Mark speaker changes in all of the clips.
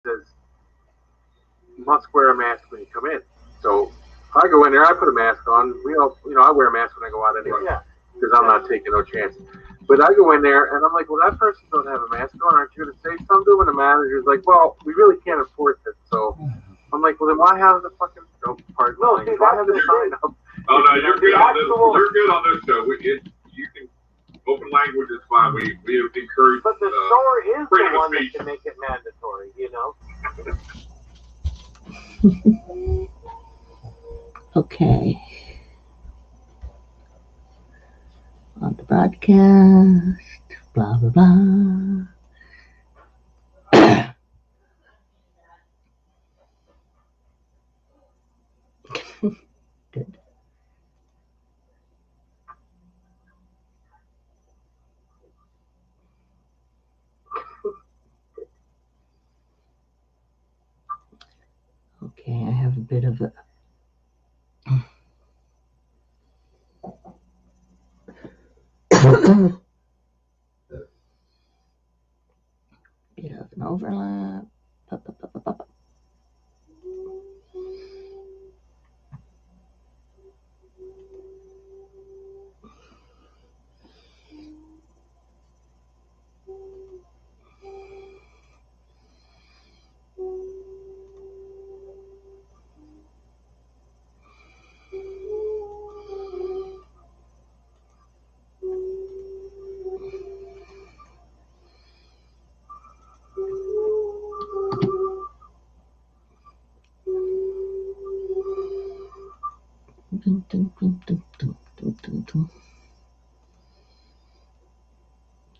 Speaker 1: says, you must wear a mask when you come in. So if I go in there, I put a mask on. We all, I wear a mask when I go out anyway.
Speaker 2: Yeah.
Speaker 1: Because I'm not taking no chances. But I go in there and I'm like, well, that person doesn't have a mask on. Aren't you going to say something? And the manager's like, well, we really can't enforce it. So I'm like, well, then why have the fucking why have the sign up?
Speaker 3: Oh no, you're good on this. You're good on this show. You can open language is fine. We encourage.
Speaker 2: But the store is the one
Speaker 3: speech.
Speaker 2: that can make it mandatory.
Speaker 4: Okay. On the broadcast, blah, blah, blah. Good. Okay, I have a bit of a bit of an overlap.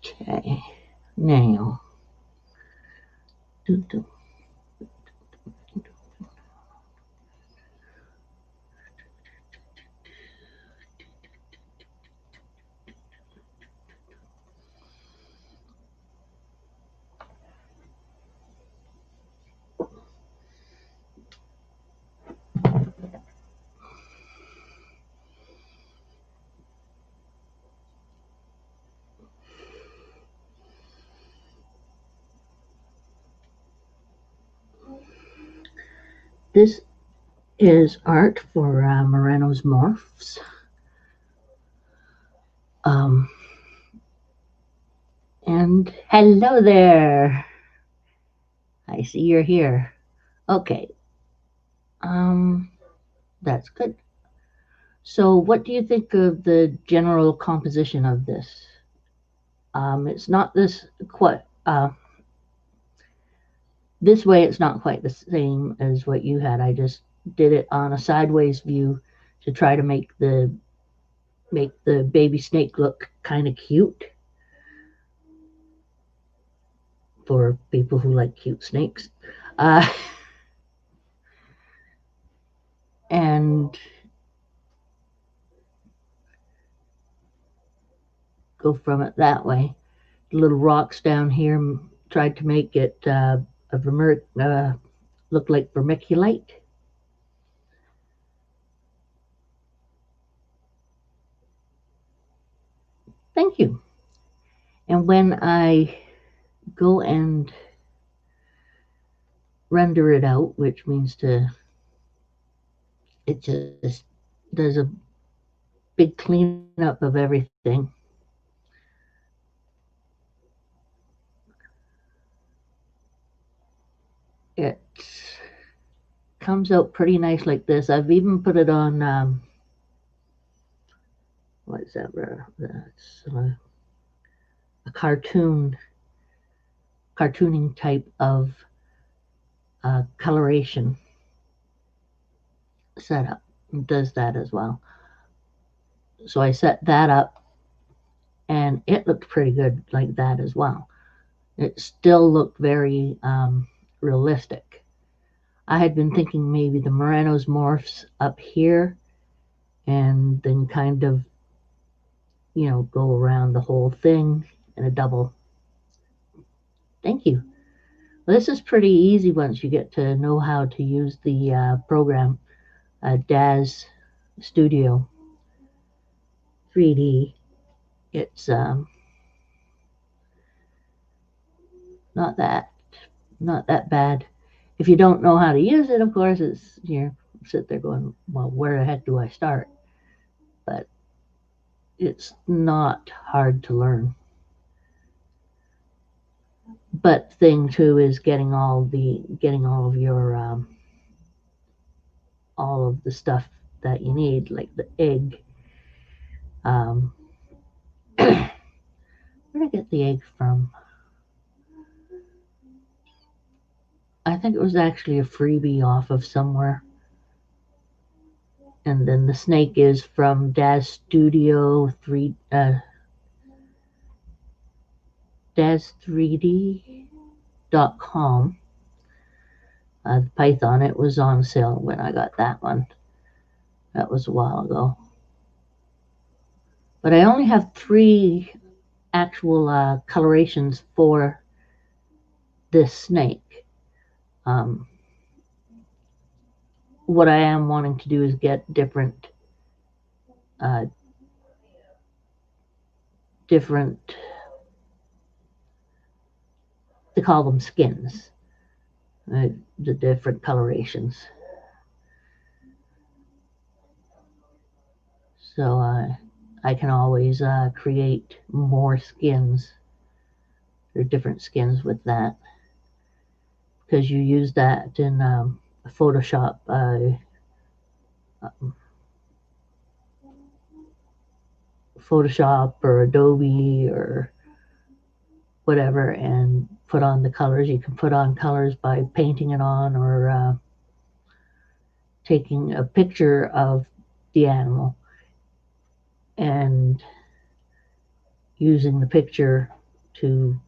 Speaker 4: Okay, now. This is art for Moreno's Morphs. And hello there. I see you're here. Okay. That's good. So what do you think of the general composition of this? It's not this quite this way. It's not quite the same as what you had. I just did it on a sideways view to try to make the baby snake look kind of cute for people who like cute snakes. And go from it that way. The little rocks down here, tried to make it look like vermiculite. Thank you. And when I go and render it out, which means it just does a big cleanup of everything. It comes out pretty nice like this. I've even put it on, what is that? That's a cartooning type of coloration setup. It does that as well. So I set that up and it looked pretty good like that as well. It still looked very realistic. I had been thinking maybe the Moreno's Morphs up here and then kind of, go around the whole thing in a double. Thank you. Well, this is pretty easy once you get to know how to use the program, DAZ Studio 3D. It's not that bad. if you don't know how to use it, of course, it's you sit there going, well, where the heck do I start? But it's not hard to learn. But thing too is getting all of your all of the stuff that you need, like the egg. Where did I get the egg from? I think it was actually a freebie off of somewhere. And then the snake is from Daz Studio 3 Daz3D.com. The Python, it was on sale when I got that one. That was a while ago. But I only have 3 actual colorations for this snake. What I am wanting to do is get different they call them skins, the different colorations. So I can always create more skins or different skins with that, because you use that in Photoshop, or Adobe or whatever, and put on the colors. You can put on colors by painting it on, or taking a picture of the animal and using the picture to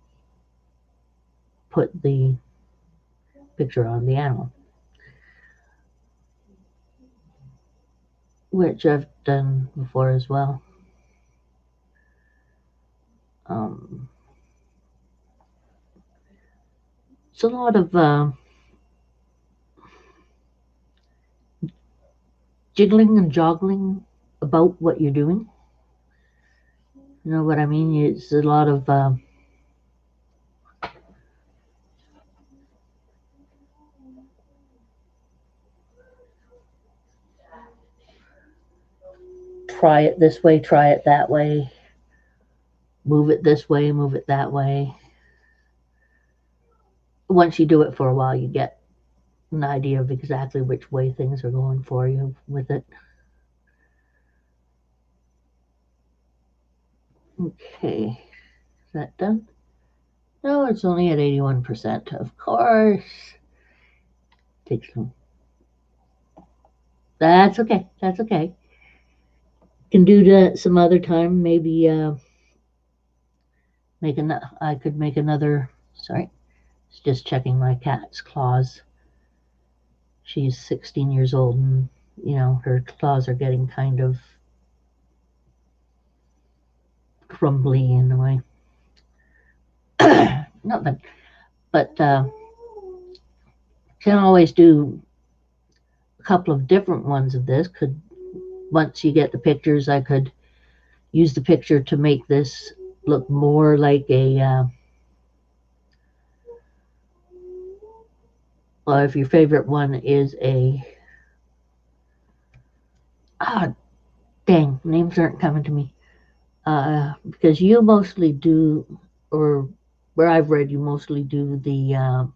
Speaker 4: put the picture on the animal, which I've done before as well. It's a lot of jiggling and joggling about what you're doing. You know what I mean? It's a lot of try it this way, try it that way, move it this way, move it that way. Once you do it for a while, you get an idea of exactly which way things are going for you with it. Okay, is that done? No, it's only at 81%. Of course. Takes some. That's okay. That's okay. Can do that some other time. Maybe I could make another. Sorry, it's just checking my cat's claws. She's 16 years old, and her claws are getting kind of crumbly in a way. Not that, but can always do a couple of different ones of this. Once you get the pictures, I could use the picture to make this look more like a well, if your favorite one is dang, names aren't coming to me, because you mostly do, or where I've read, you mostly do the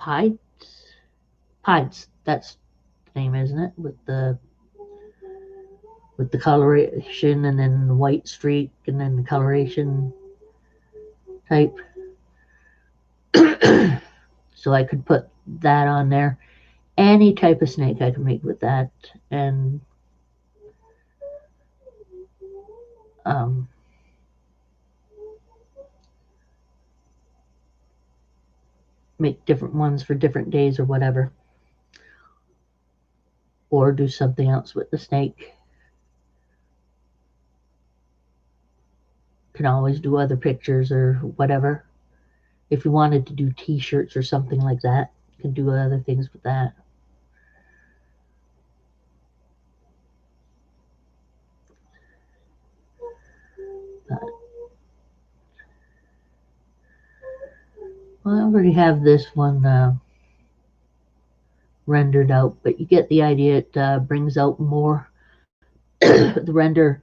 Speaker 4: pieds, that's the name, isn't it, with the coloration, and then the white streak, and then the coloration type. So I could put that on there. Any type of snake I can make with that, and make different ones for different days or whatever, or do something else with the snake. Can always do other pictures or whatever. If you wanted to do t-shirts or something like that, you can do other things with that. Well, I already have this one rendered out, but you get the idea. It brings out more. The render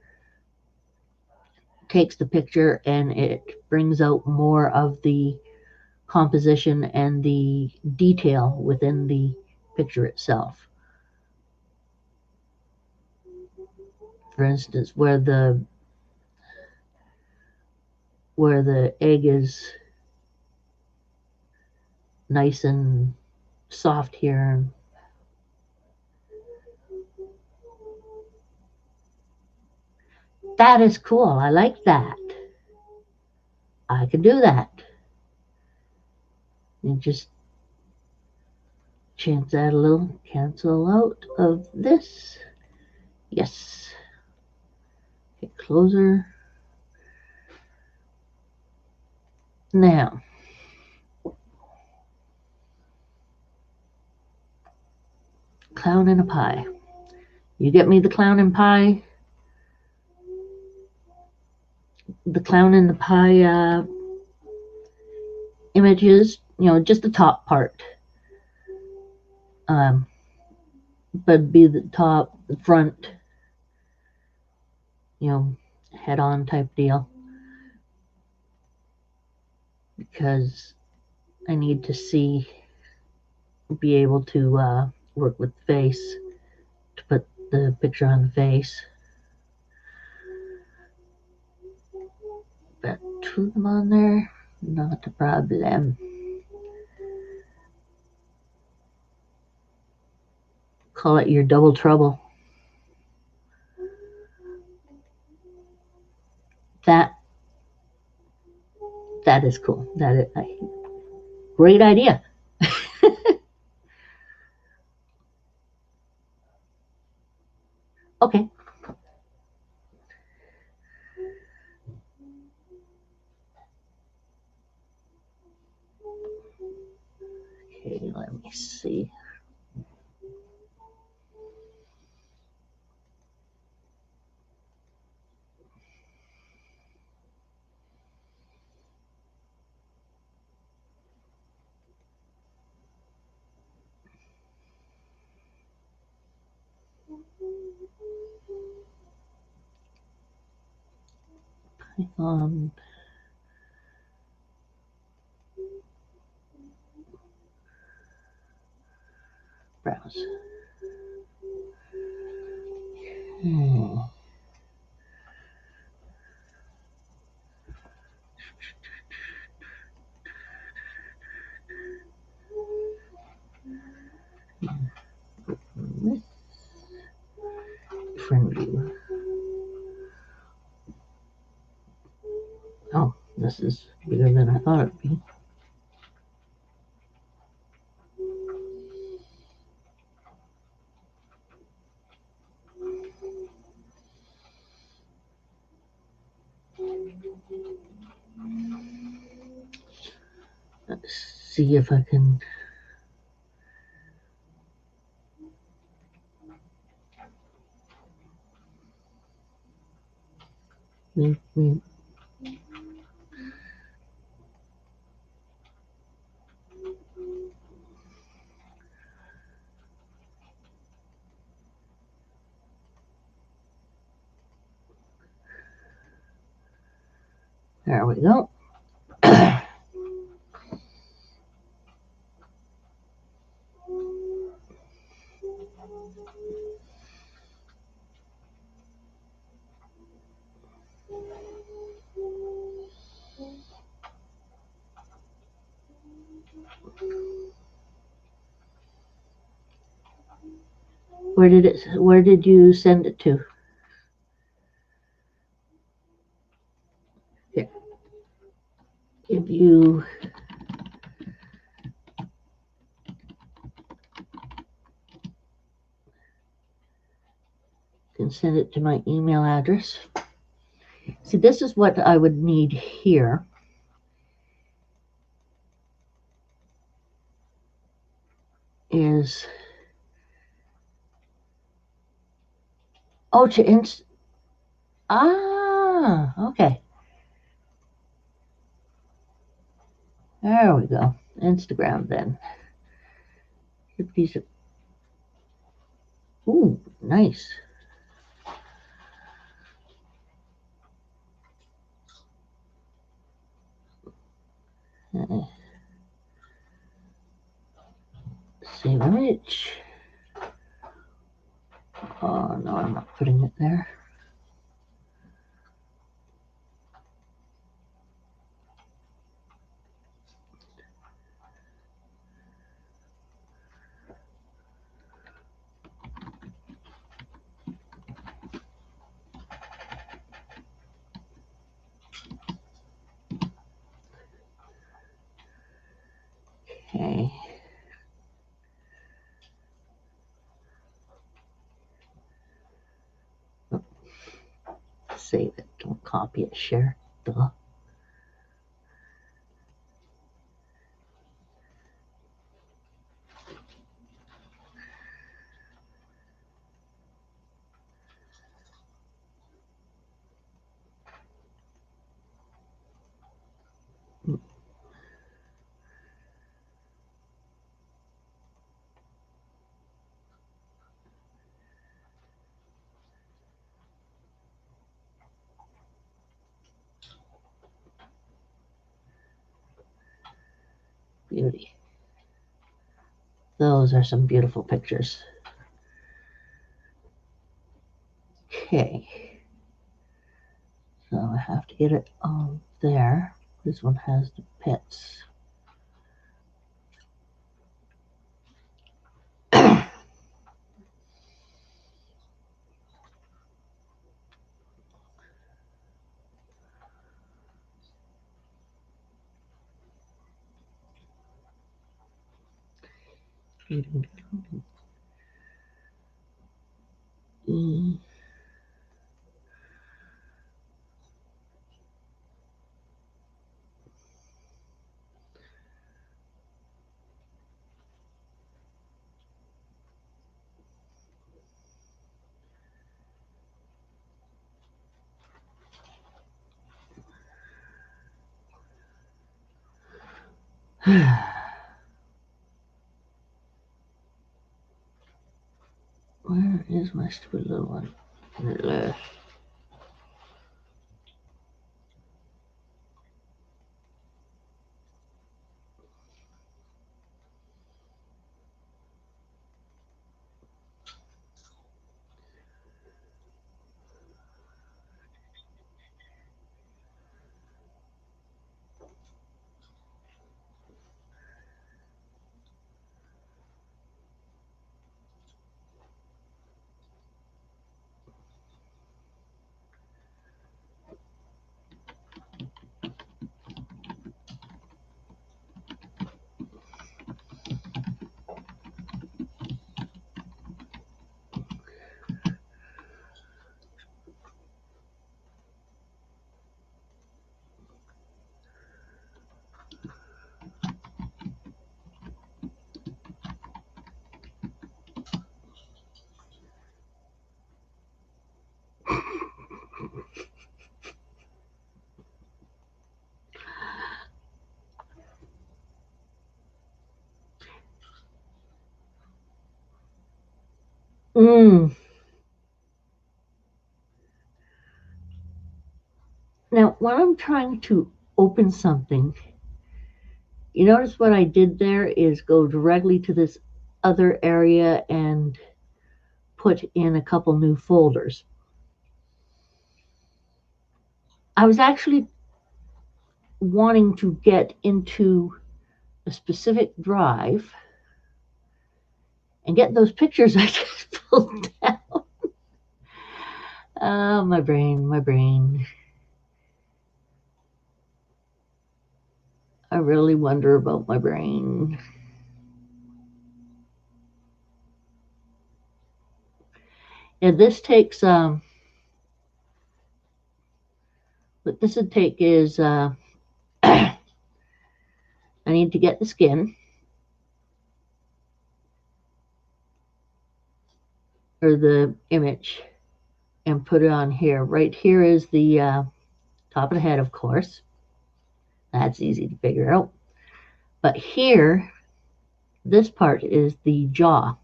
Speaker 4: takes the picture and it brings out more of the composition and the detail within the picture itself. For instance, where the egg is nice and soft here. That is cool. I like that. I can do that. And just change that a little. Cancel out of this. Yes. Okay, closer. Now, clown in a pie. You get me the clown in pie? The clown in the pie images, just the top part. But be the top, the front, head on type deal. Because I need to be able to work with the face, to put the picture on the face. But two of them on there, not a problem. Call it your double trouble. That is cool. Great idea. Okay. Okay, let me see. Python. Browse. Friend view. Oh, this is bigger than I thought it'd be. Let's see if I can. There we go. Where did you send it to? Here. If you can send it to my email address. See, this is what I would need here. Is okay. There we go. Instagram then. These are, ooh, nice. Save image. Oh no, I'm not putting it there. Okay. Save it. Don't copy it. Share. Duh. Beauty. Those are some beautiful pictures. Okay. So I have to get it on there. This one has the pets. Where is my stupid little one? Now, when I'm trying to open something, you notice what I did there is go directly to this other area and put in a couple new folders. I was actually wanting to get into a specific drive and get those pictures I just pulled down. Oh, my brain. I really wonder about my brain. And this takes, what this would take is, I need to get the skin, or the image, and put it on here. Right here is the top of the head, of course. That's easy to figure out. But here, this part is the jaw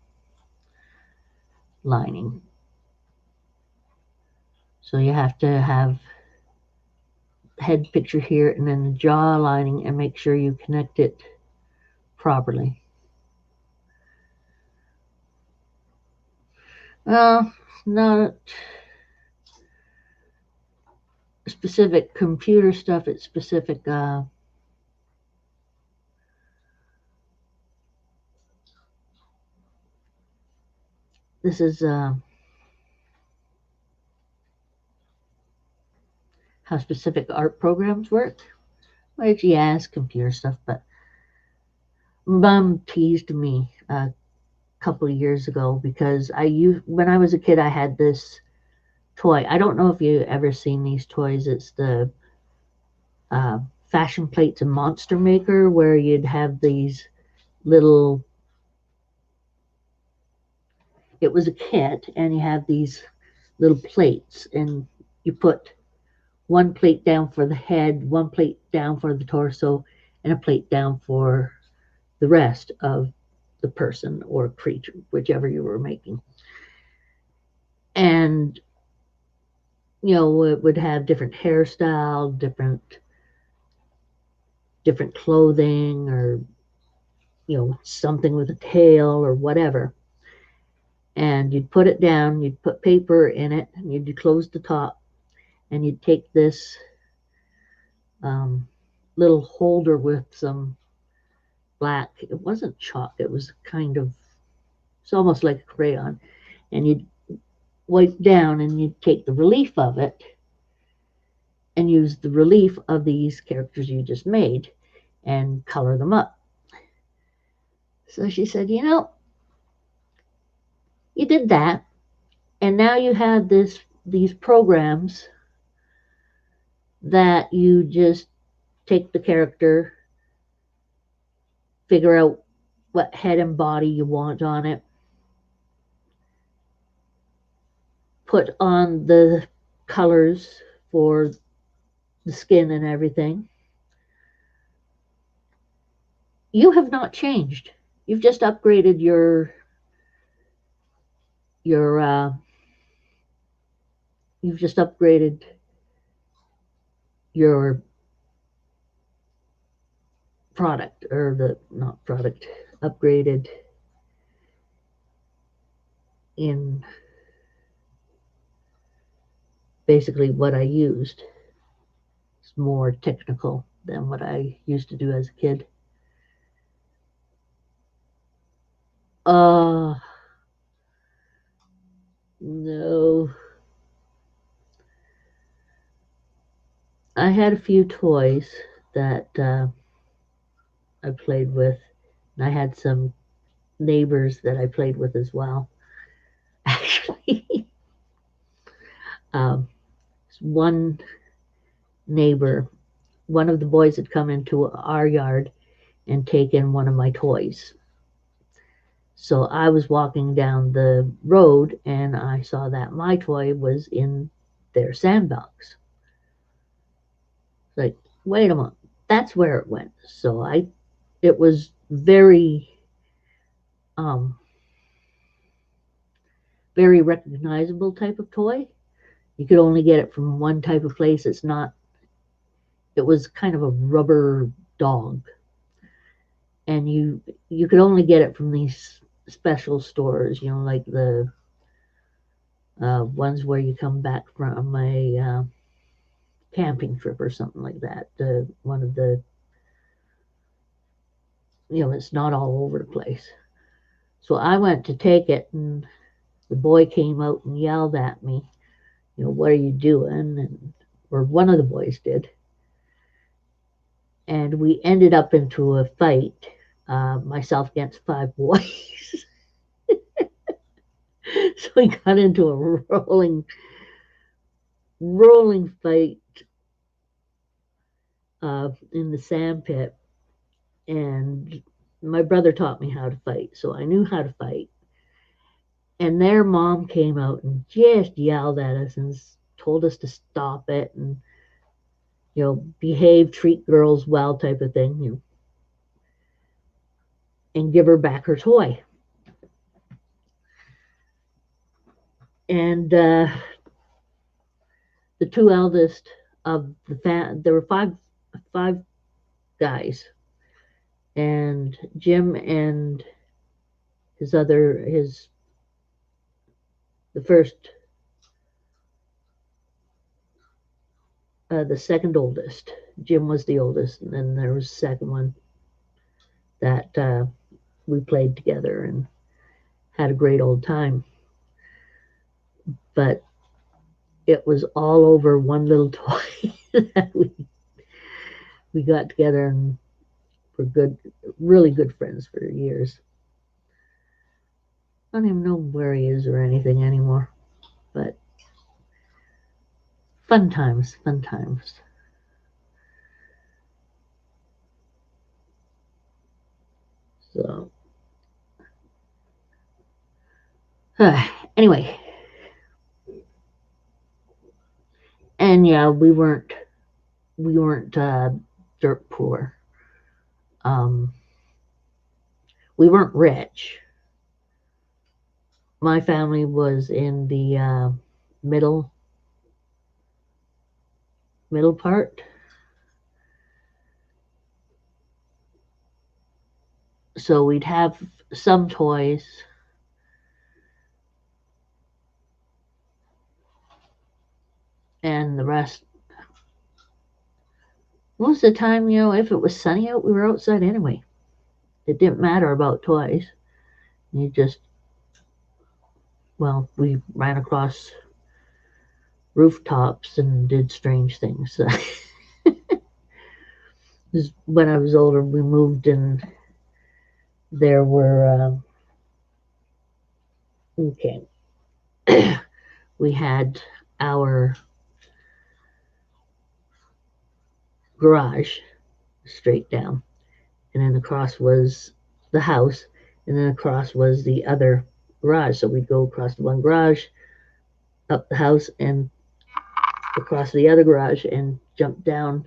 Speaker 4: lining. So you have to have head picture here and then the jaw lining and make sure you connect it properly. Well, not specific computer stuff, it's specific this is how specific art programs work. Which, yeah, it's computer stuff, but Mom teased me a couple of years ago because when I was a kid, I had this toy. I don't know if you ever seen these toys. It's the fashion plates and Monster Maker, where you'd have these little. It was a kit, and you have these little plates, and you put one plate down for the head, one plate down for the torso, and a plate down for the rest of the person or creature, whichever you were making. And, it would have different hairstyle, different clothing, or, something with a tail or whatever. And you'd put it down, you'd put paper in it, and you'd close the top, and you'd take this little holder with some black, it wasn't chalk, it was it's almost like a crayon, and you'd wipe down and you'd take the relief of it and use the relief of these characters you just made and color them up. So she said, you did that, and now you have these programs that you just take the character, figure out what head and body you want on it, put on the colors for the skin and everything. You have not changed. You've just upgraded you've just upgraded your product, or not product, upgraded in basically what I used. It's more technical than what I used to do as a kid. No. I had a few toys that I played with, and I had some neighbors that I played with as well. Actually, one neighbor, one of the boys had come into our yard and taken one of my toys. So I was walking down the road and I saw that my toy was in their sandbox. Like, wait a minute, that's where it went. So it was very very recognizable type of toy. You could only get it from one type of place. It was kind of a rubber dog. And you could only get it from these special stores, like the ones where you come back from a camping trip or something like that. One of the, it's not all over the place. So I went to take it, and the boy came out and yelled at me, what are you doing? Or one of the boys did. And we ended up into a fight, myself against 5 boys. So we got into a rolling fight in the sand pit. And my brother taught me how to fight, so I knew how to fight. And their mom came out and just yelled at us and told us to stop it and, behave, treat girls well type of thing. and give her back her toy. And the two eldest of the there were five guys, and Jim and the first, the second oldest. Jim was the oldest, and then there was the second one that we played together and had a great old time. But it was all over one little toy that we got together and were really good friends for years. I don't even know where he is or anything anymore, but fun times, fun times. So, anyway, and yeah, we weren't dirt poor. We weren't rich. My family was in the middle part. So we'd have some toys. And the rest, most of the time, if it was sunny out, we were outside anyway. It didn't matter about toys. We ran across rooftops and did strange things. When I was older, we moved, and there were we had our garage straight down, and then across was the house, and then across was the other garage. So we'd go across the one garage, up the house, and across the other garage, and jump down.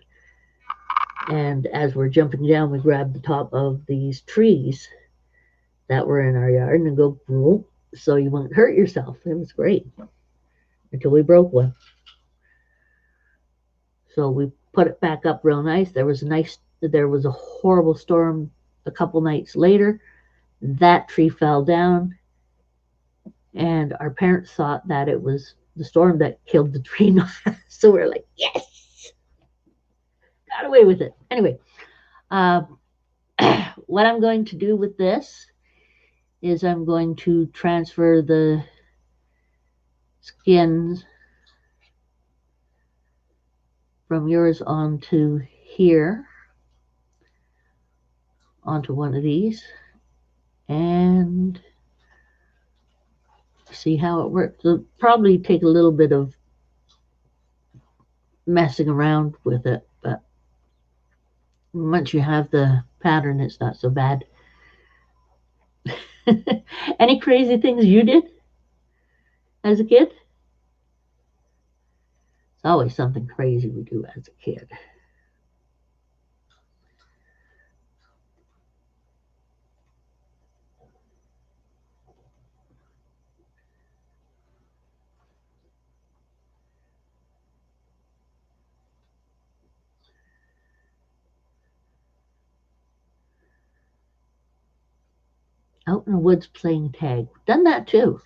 Speaker 4: And as we're jumping down, we grabbed the top of these trees that were in our yard and go boom, so you wouldn't hurt yourself. It was great until we broke one. So we put it back up real nice. There was a horrible storm a couple nights later. That tree fell down, and our parents thought that it was the storm that killed the tree. So we're like, yes, got away with it. Anyway, what I'm going to do with this is I'm going to transfer the skins from yours onto here, onto one of these, and see how it works. It'll probably take a little bit of messing around with it, but once you have the pattern, it's not so bad. Any crazy things you did as a kid? It's always something crazy we do as a kid. Out in the woods playing tag. Done that too.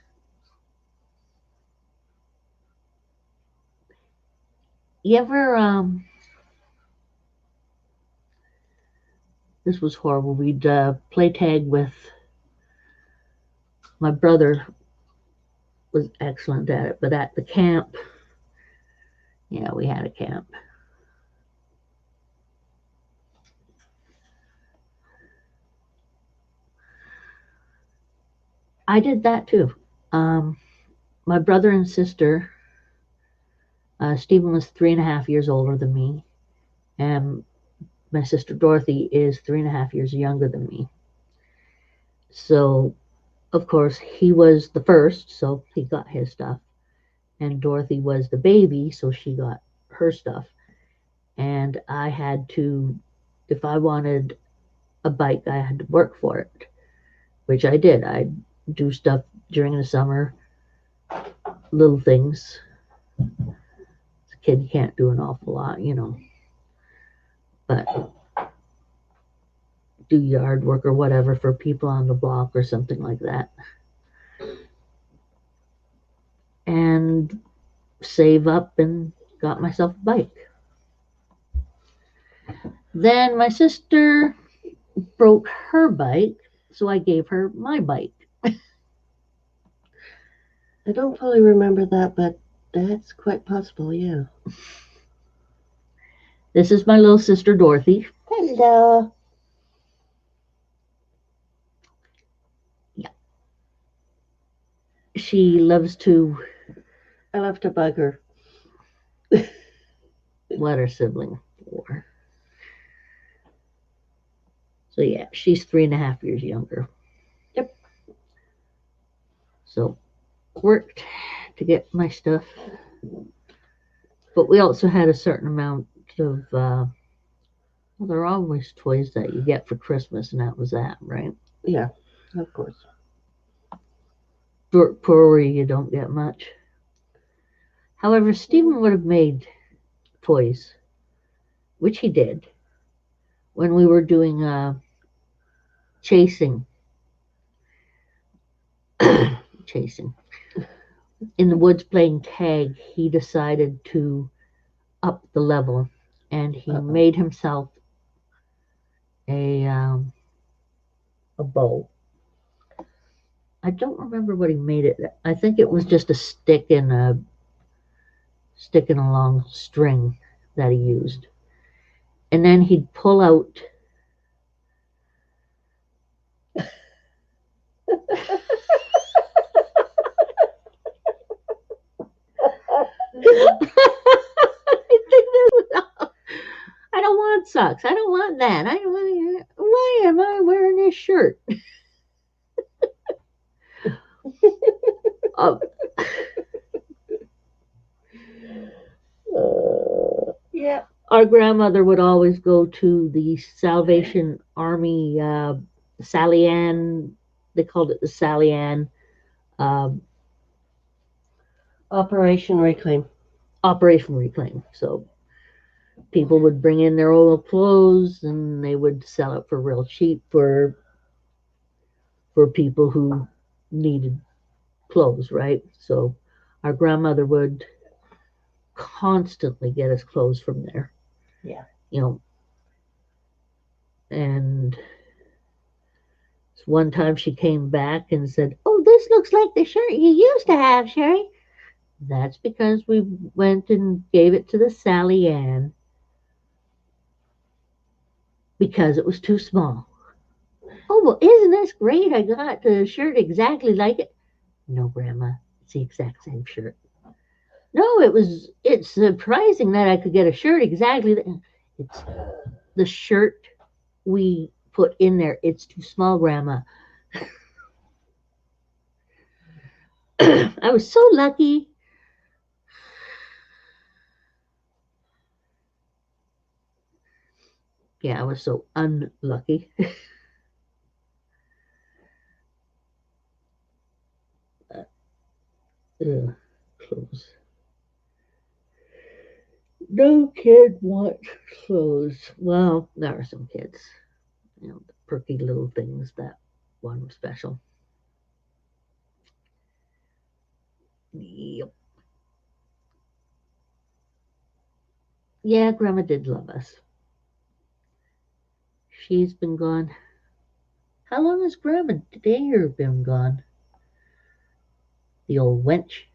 Speaker 4: You ever, this was horrible. We'd play tag with, my brother was excellent at it, but at the camp, yeah, we had a camp. I did that too. My brother and sister, Stephen was 3.5 years older than me, and my sister Dorothy is 3.5 years younger than me. So, of course, he was the first, so he got his stuff. And Dorothy was the baby, so she got her stuff. And I had to, if I wanted a bike, I had to work for it. which I did. I do stuff during the summer, little things. As a kid, you can't do an awful lot, but do yard work or whatever for people on the block or something like that. And save up and got myself a bike. Then my sister broke her bike, so I gave her my bike.
Speaker 5: I don't fully remember that, but that's quite possible, yeah.
Speaker 4: This is my little sister Dorothy.
Speaker 5: Hello.
Speaker 4: She loves to
Speaker 5: I love to bug her.
Speaker 4: let her sibling for. So yeah, she's 3.5 years younger.
Speaker 5: Yep.
Speaker 4: So worked to get my stuff, but we also had a certain amount of. Well, there are always toys that you get for Christmas, and that was that, right?
Speaker 5: Yeah, of course.
Speaker 4: Poor you don't get much. However, Stephen would have made toys, which he did, when we were doing chasing. Chasing. In the woods playing tag, he decided to up the level, and he made himself a bow. I don't remember what he made it. I think it was just a stick and a long string that he used. And then he'd pull out I don't want socks. I don't want that. I don't want. Why am I wearing this shirt? uh,
Speaker 5: Yeah.
Speaker 4: Our grandmother would always go to the Salvation Army Sally Ann. They called it the Sally Ann
Speaker 5: Operation Reclaim.
Speaker 4: Operation Reclaim. So people would bring in their old clothes and they would sell it for real cheap for people who needed clothes, right? So our grandmother would constantly get us clothes from there.
Speaker 5: Yeah.
Speaker 4: And one time she came back and said, "Oh, this looks like the shirt you used to have, Sherry." That's because we went and gave it to the Sally Ann because it was too small. Oh, well, isn't this great? I got the shirt exactly like it. No, Grandma, it's the exact same shirt. No, it's surprising that I could get a shirt exactly. It's the shirt we put in there. It's too small, Grandma. I was so lucky. Yeah, I was so unlucky. Clothes. No kid wants clothes. Well, there are some kids, the perky little things that one was special. Yep. Yeah, Grandma did love us. She's been gone. How long has Grandma Dare been gone? The old wench.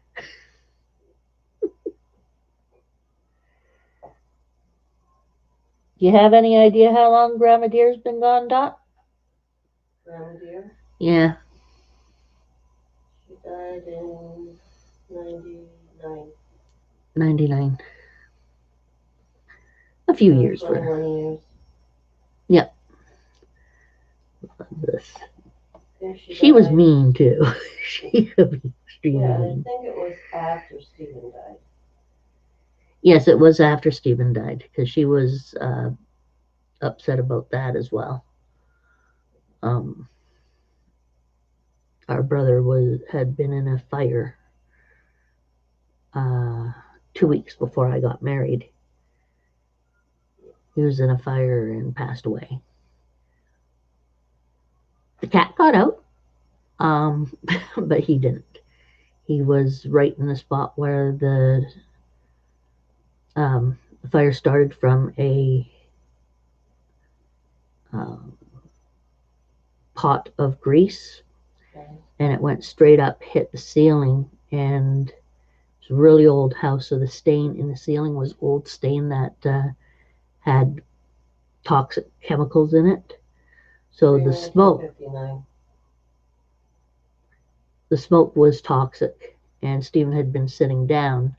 Speaker 4: Do you have any idea how long Grandma Dear's been gone, Dot?
Speaker 5: Grandma Dear?
Speaker 4: Yeah.
Speaker 5: She died in 99.
Speaker 4: 99. A few years for her.
Speaker 5: 21 years.
Speaker 4: Yep. This.
Speaker 5: Yeah,
Speaker 4: She was mean too. She could be extremely
Speaker 5: Yeah, I
Speaker 4: mean.
Speaker 5: think it was after Stephen died.
Speaker 4: Yes, it was after Stephen died because she was upset about that as well. our brother had been in a fire 2 weeks before I got married. He was in a fire and passed away. The cat got out, but he didn't. He was right in the spot where the fire started from a pot of grease, and it went straight up, hit the ceiling, and it's a really old house, so the stain in the ceiling was old stain that had toxic chemicals in it. So the smoke was toxic, and Stephen had been sitting down.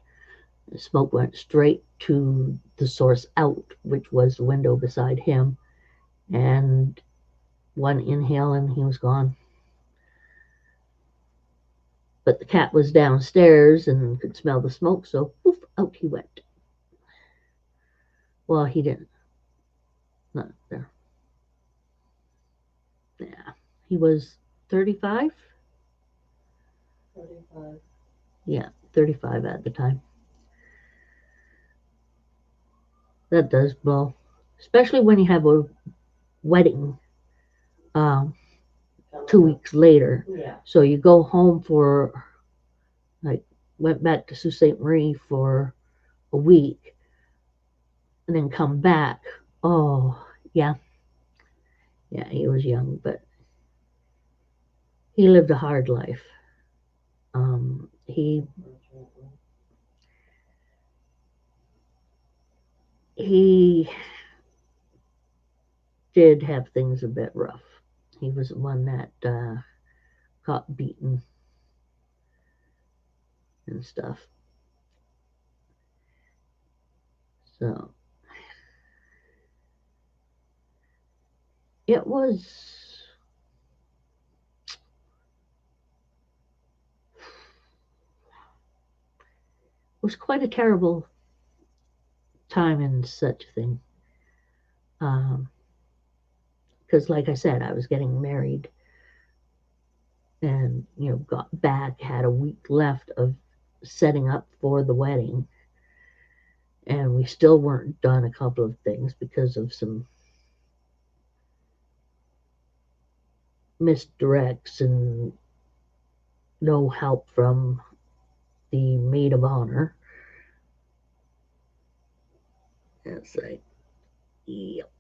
Speaker 4: The smoke went straight to the source out, which was the window beside him, and one inhale and he was gone. But the cat was downstairs and could smell the smoke, so poof, out he went. Well, he didn't. Not there. Yeah. He was 35?
Speaker 5: 35.
Speaker 4: Yeah, 35 at the time. That does blow. Especially when you have a wedding 2 weeks later.
Speaker 5: Yeah.
Speaker 4: So you go home for, like, went back to Sault Ste. Marie for a week and then come back. Oh, yeah. Yeah, he was young, but he lived a hard life. He did have things a bit rough. He was the one that got beaten and stuff. So it was quite a terrible time in such a thing. Because like I said, I was getting married and, got back, had a week left of setting up for the wedding, and we still weren't done a couple of things because of some misdirects and no help from the maid of honor. It's like, yep.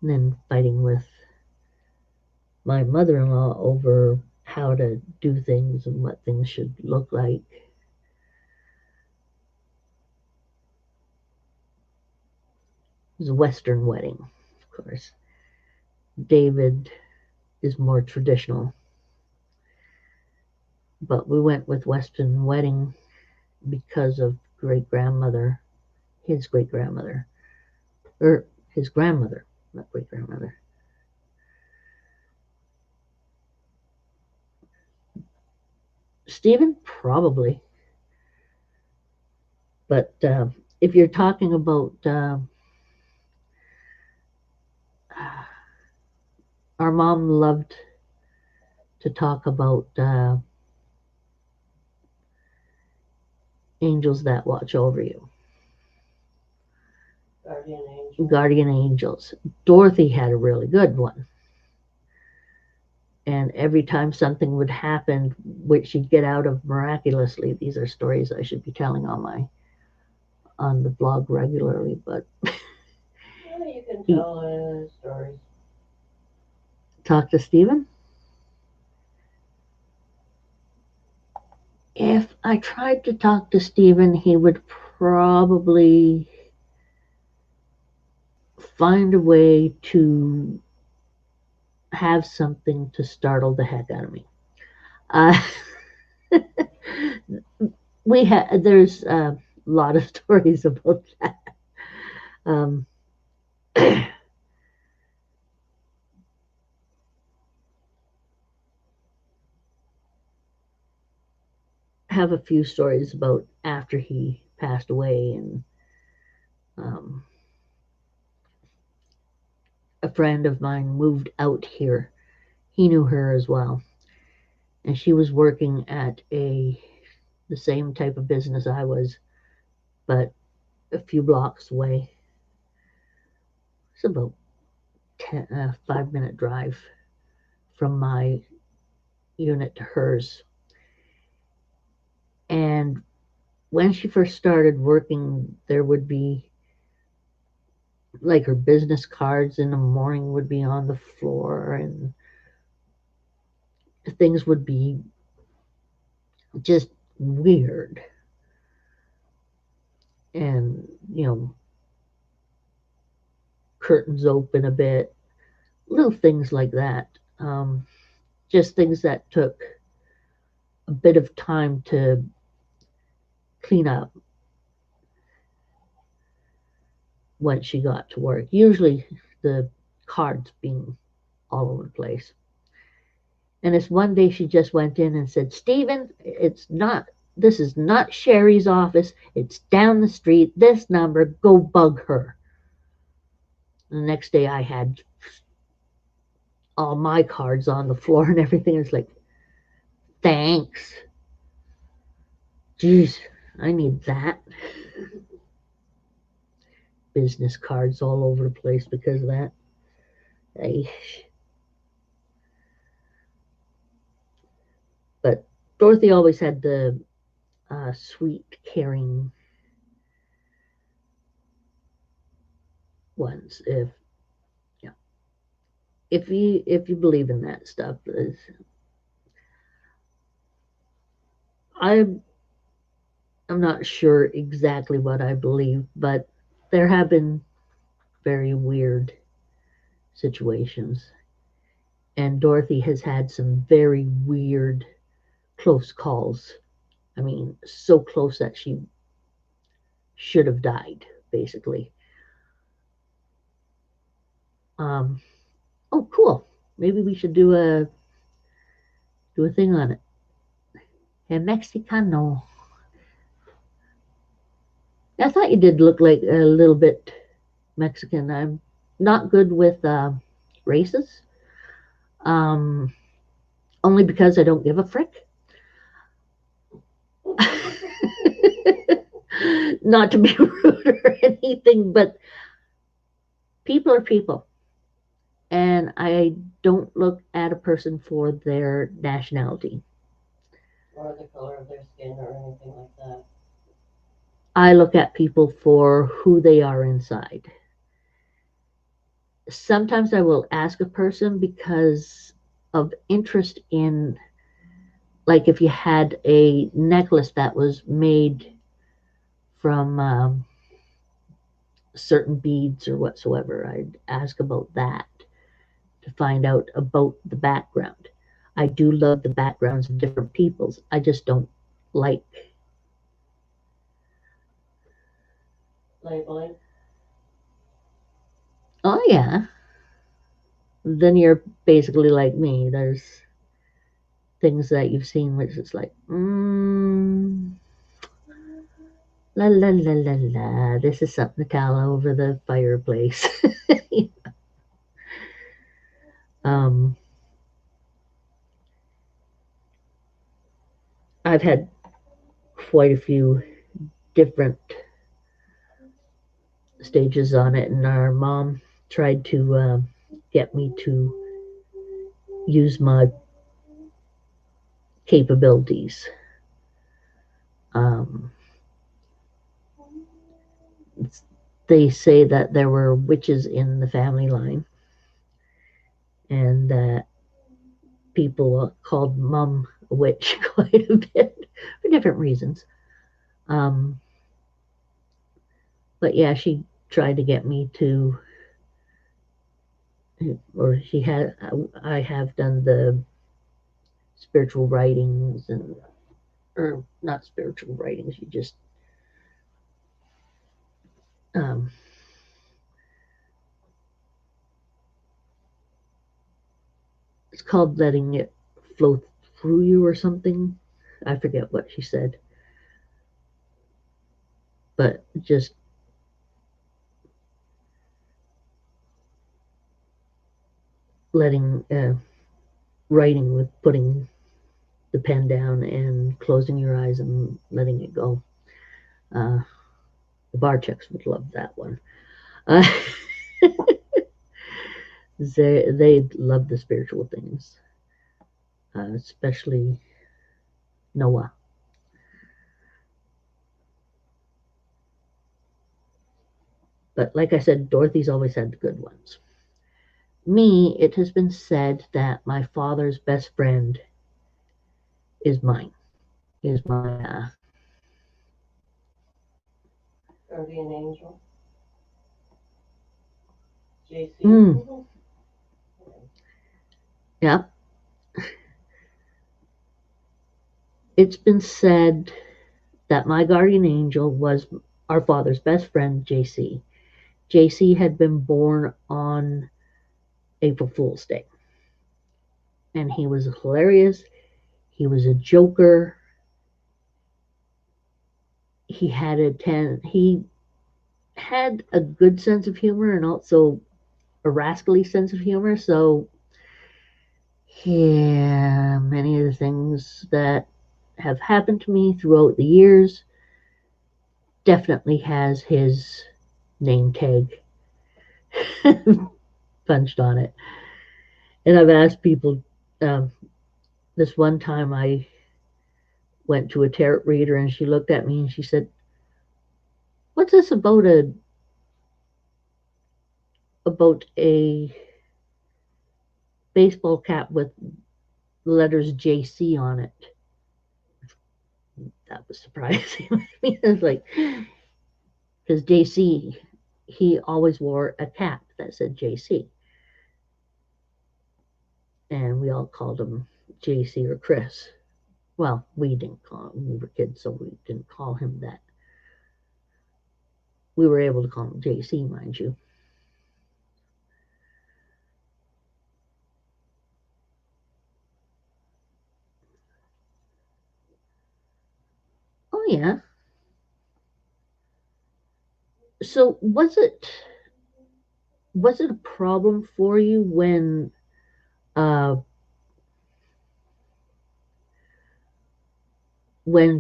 Speaker 4: And then fighting with my mother-in-law over how to do things and what things should look like. It was a Western wedding, of course. David is more traditional. But we went with Western wedding because of great-grandmother, his great-grandmother, or his grandmother, not great-grandmother. Stephen, probably. But if you're talking about our mom loved to talk about angels that watch over you. Guardian angels. Dorothy had a really good one. And every time something would happen, which she'd get out of miraculously, these are stories I should be telling on the blog regularly, but
Speaker 5: Yeah, you can tell stories.
Speaker 4: Talk to Stephen. If I tried to talk to Stephen, he would probably find a way to have something to startle the heck out of me. There's a lot of stories about that. Have a few stories about after he passed away, and a friend of mine moved out here. He knew her as well. and she was working at the same type of business I was, but a few blocks away. It's about 5-minute drive from my unit to hers. And when she first started working, there would be like her business cards in the morning would be on the floor, and things would be just weird. And, curtains open a bit, little things like that. Just things that took a bit of time to clean up once she got to work. Usually the cards being all over the place. And this one day she just went in and said, Stephen, this is not Sherry's office. It's down the street. This number, go bug her. And the next day I had all my cards on the floor and everything. It's like, thanks. Jeez, I need that. Business cards all over the place because of that. But Dorothy always had the sweet, caring ones. If you believe in that stuff, I'm not sure exactly what I believe, but there have been very weird situations, and Dorothy has had some very weird close calls. I mean, so close that she should have died, basically. Oh, cool. Maybe we should do a thing on it. El Mexicano. I thought you did look like a little bit Mexican. I'm not good with races, um, only because I don't give a frick. Not to be rude or anything, but people are people. And I don't look at a person for their nationality.
Speaker 5: Or the color of their skin or anything like that.
Speaker 4: I look at people for who they are inside. Sometimes I will ask a person because of interest in, like, if you had a necklace that was made from certain beads or whatsoever, I'd ask about that to find out about the background. I do love the backgrounds of different peoples. I just don't like
Speaker 5: Labeling.
Speaker 4: Oh yeah. Then you're basically like me. There's things that you've seen which is like, la la la la la. This is something to tell over the fireplace. um, I've had quite a few different stages on it, and our mom tried to get me to use my capabilities. Um, they say that there were witches in the family line, and that people called mom a witch quite a bit for different reasons. Um, but yeah, she tried to get me to, or she had, I have done the spiritual writings and, or not spiritual writings, you just, um, it's called letting it flow through you or something. I forget what she said, but just letting, writing with putting the pen down and closing your eyes and letting it go. The bar chicks would love that one. Uh, they love the spiritual things, especially Noah. But like I said, Dorothy's always had the good ones. Me, it has been said that my father's best friend is mine. Is my
Speaker 5: Guardian angel. JC.
Speaker 4: Yeah. It's been said that my guardian angel was our father's best friend, JC. JC had been born on April Fool's Day. And he was hilarious. He was a joker. He had a good sense of humor and also a rascally sense of humor. So yeah, many of the things that have happened to me throughout the years definitely has his name tag punched on it. And I've asked people, this one time I went to a tarot reader and she looked at me and she said, "What's this about a baseball cap with the letters JC on it?" That was surprising. I was like, because JC, he always wore a cap that said JC. And we all called him JC or Chris. Well, we didn't call him, we were kids, so we didn't call him that. We were able to call him JC, mind you. Oh, yeah. So was it a problem for you when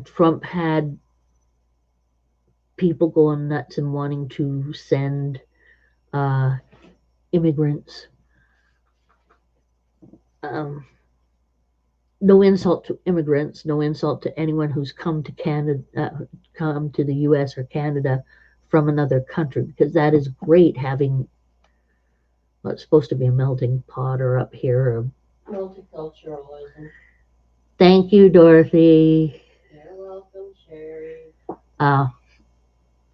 Speaker 4: Trump had people going nuts and wanting to send immigrants? No insult to immigrants, no insult to anyone who's come to Canada, come to the U.S. or Canada from another country, because that is great having what's supposed to be a melting pot or up here.
Speaker 5: Multiculturalism.
Speaker 4: Thank you, Dorothy.
Speaker 5: You're welcome, Sherry.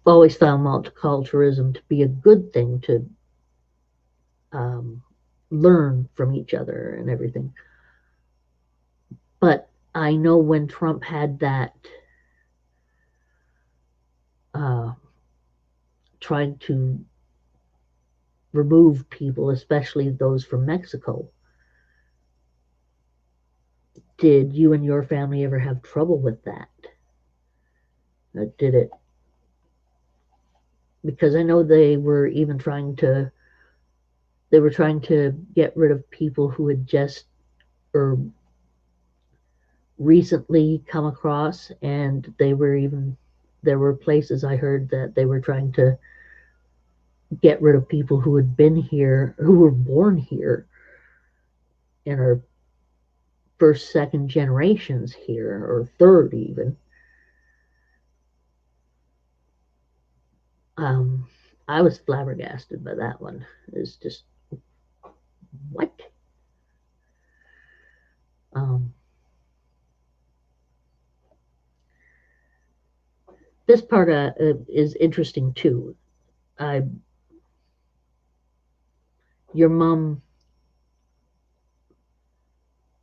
Speaker 4: Always found multiculturalism to be a good thing to learn from each other and everything. But I know when Trump had that trying to remove people, especially those from Mexico, did you and your family ever have trouble with that? Did it? Because I know they were trying to get rid of people who had just or recently come across, and there were places I heard that they were trying to get rid of people who had been here, who were born here and are first, second generations here, or third even. I was flabbergasted by that one. It's just, what? This part is interesting too. Your mom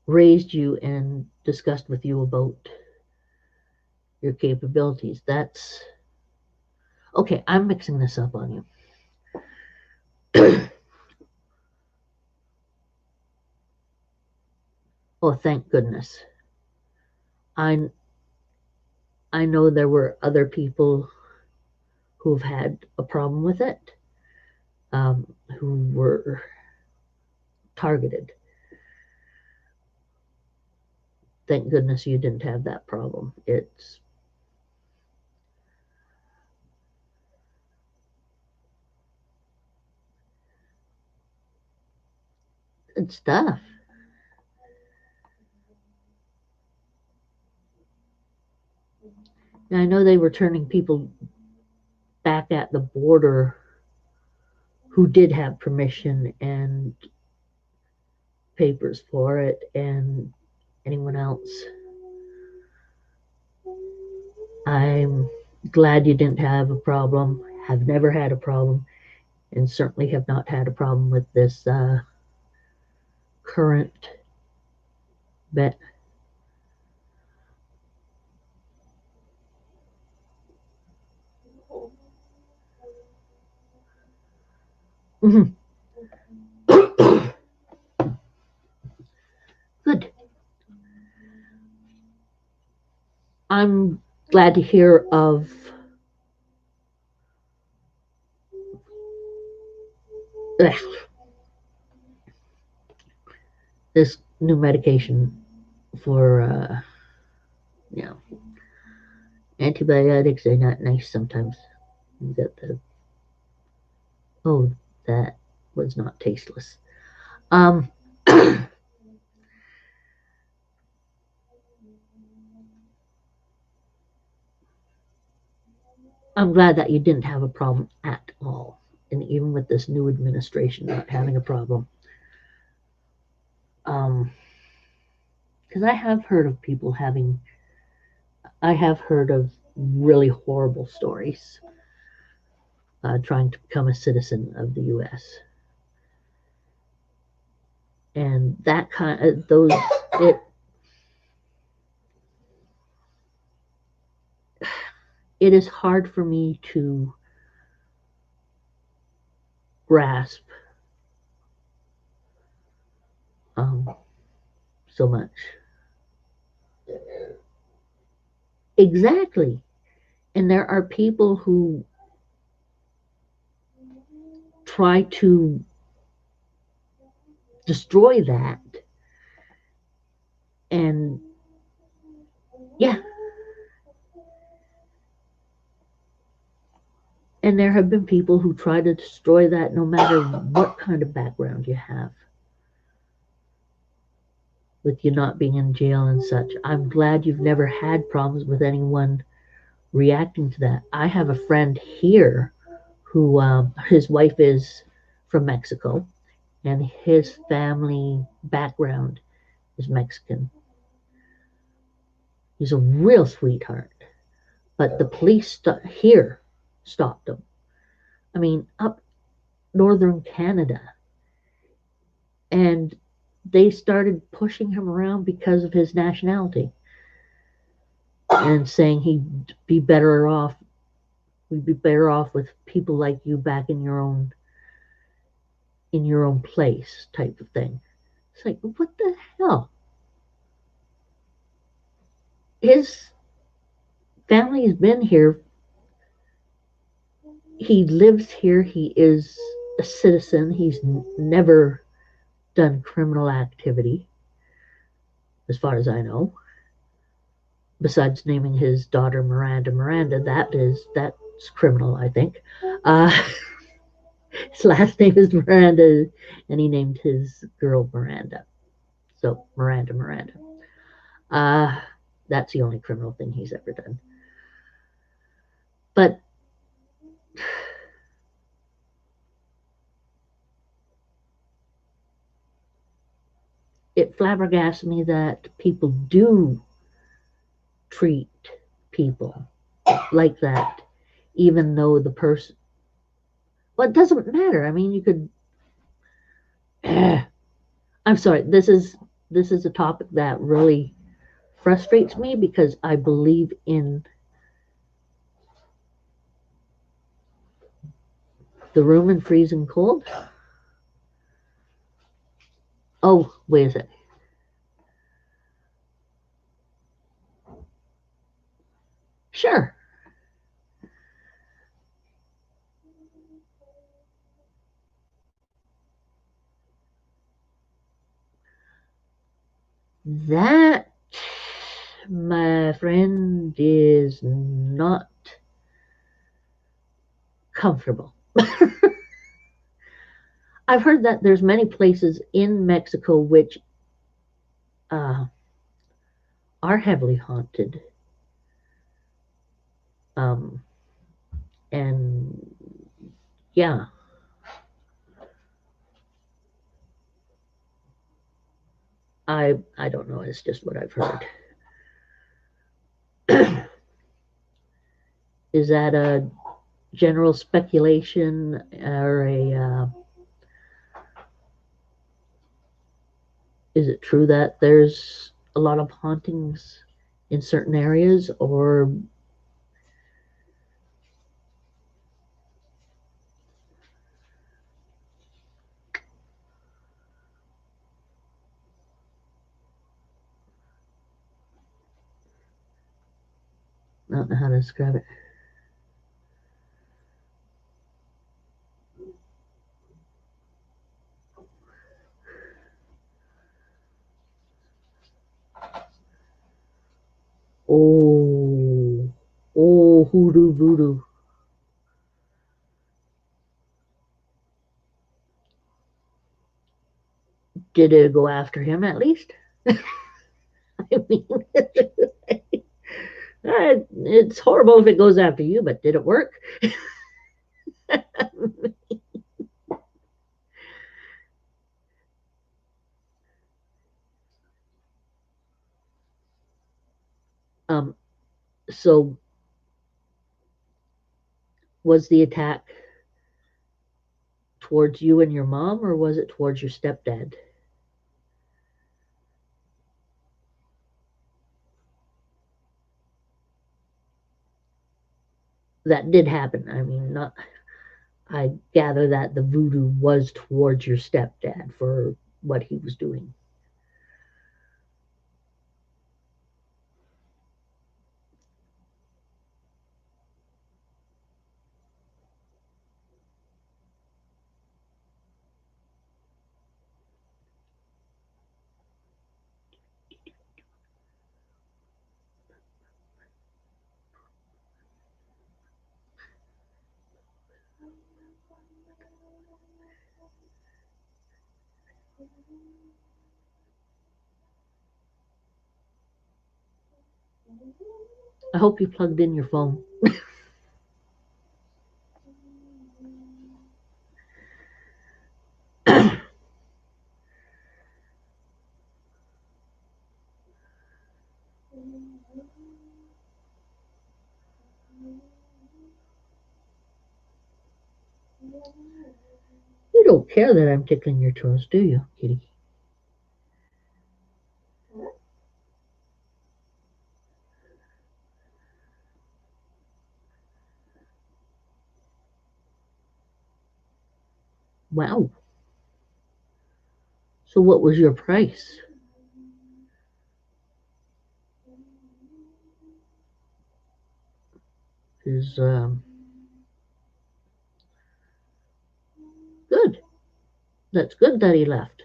Speaker 4: raised you and discussed with you about your capabilities. That's okay. I'm mixing this up on you. Oh, thank goodness. I know there were other people who've had a problem with it, who were targeted. thank goodness you didn't have that problem. It's tough. And I know they were turning people back at the border who did have permission and papers for it, and anyone else. I'm glad you didn't have a problem, have never had a problem, and certainly have not had a problem with this current vet. Mhm. Good. I'm glad to hear of this new medication for you know, antibiotics are not nice sometimes. You got the oh, that was not tasteless. Um, I'm glad that you didn't have a problem at all, and even with this new administration not having a problem. Because I have heard of people having, I have heard of really horrible stories trying to become a citizen of the U.S. And that kind of those it is hard for me to grasp um, so much. Exactly. And there are people who try to destroy that. And yeah. And there have been people who try to destroy that no matter what kind of background you have, with you not being in jail and such. I'm glad you've never had problems with anyone reacting to that. I have a friend here who his wife is from Mexico, and his family background is Mexican. He's a real sweetheart, but the police here stopped him. I mean, up northern Canada, and they started pushing him around because of his nationality and saying he'd be better off, we'd be better off with people like you back in your own place type of thing. It's like, what the hell? His family's been here. He lives here. He is a citizen. He's never done criminal activity, as far as I know. Besides naming his daughter Miranda, that's criminal, I think. Uh, his last name is Miranda, and he named his girl Miranda. So Miranda. Uh, that's the only criminal thing he's ever done. But it flabbergasts me that people do treat people like that, even though the person. Well, it doesn't matter. I mean, you could. I'm sorry. This is a topic that really frustrates me because I believe in the room in freezing cold. Oh, wait a sec. Sure. That my friend, is not comfortable. I've heard that there's many places in Mexico which are heavily haunted. And yeah, I don't know. It's just what I've heard. Is that a general speculation or is it true that there's a lot of hauntings in certain areas, or I don't know how to describe it. Oh, hoodoo voodoo. Did it go after him at least? I mean, it's horrible if it goes after you, but did it work? um, so was the attack towards you and your mom, or was it towards your stepdad? That did happen. I mean, not. I gather that the voodoo was towards your stepdad for what he was doing. I hope you plugged in your phone. You don't care that I'm tickling your toes, do you, kitty? Wow. So what was your price? Is good. That's good that he left.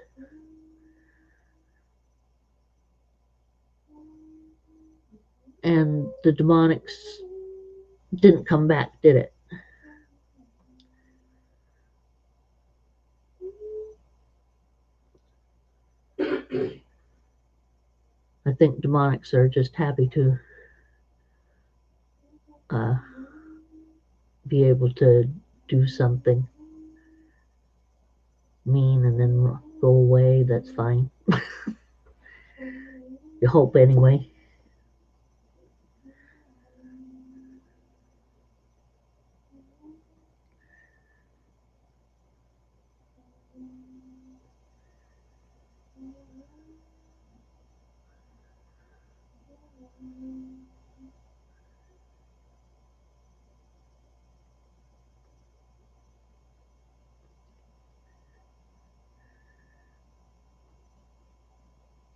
Speaker 4: And the demonics didn't come back, did it? I think demonics are just happy to uh, be able to do something mean and then go away. That's fine. You hope anyway.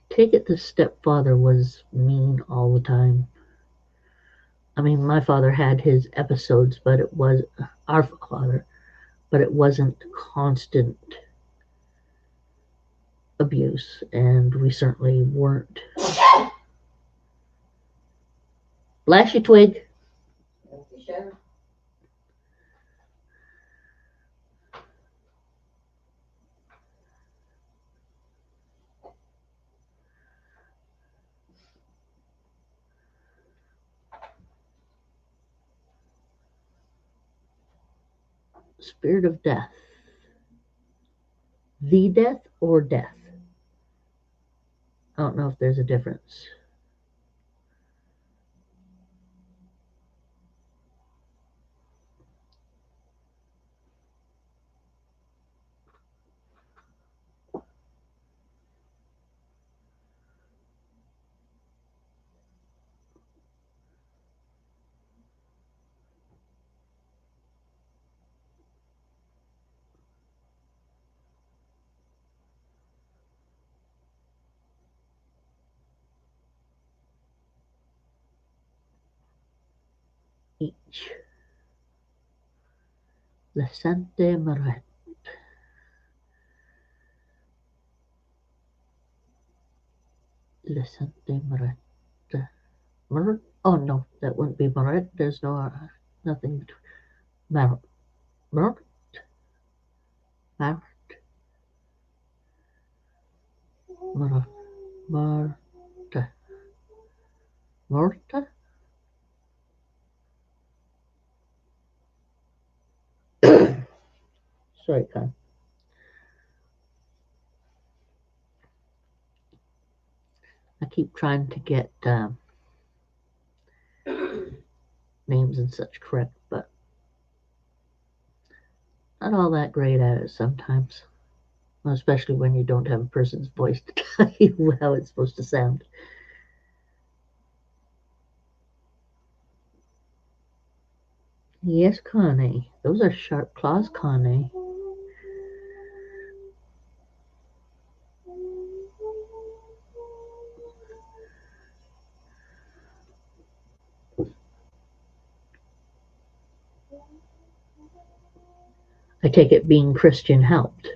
Speaker 4: Take it the stepfather was mean all the time. I mean, my father had his episodes, but it was our father, but it wasn't constant abuse, and we certainly weren't Bless you, Twig. Spirit of death. The death or death? I don't know if there's a difference. Each. La Sante Maret. La Sante Maret. Maret? Oh no, that wouldn't be Maret. There's no nothing between. Maret. Maret. Maret. Maret. Marta. Marta? Sorry, Con. I keep trying to get names and such correct, but not all that great at it sometimes. Well, especially when you don't have a person's voice to tell you how it's supposed to sound. Yes, Connie. Those are sharp claws, Connie. I take it being Christian helped.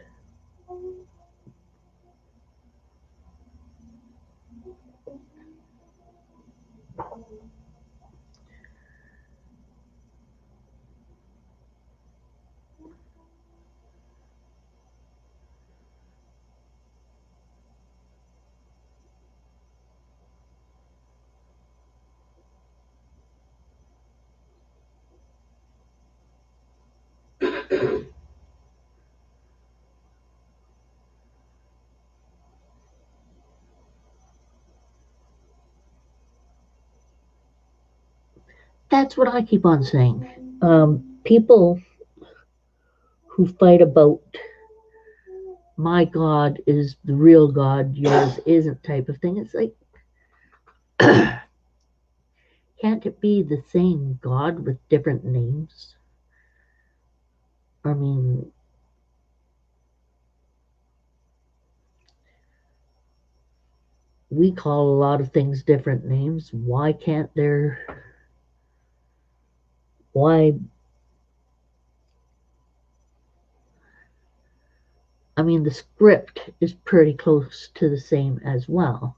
Speaker 4: That's what I keep on saying. People who fight about my God is the real God, yours isn't type of thing. It's like, can't it be the same God with different names? I mean, we call a lot of things different names. Why can't there? Why? I mean, the script is pretty close to the same as well.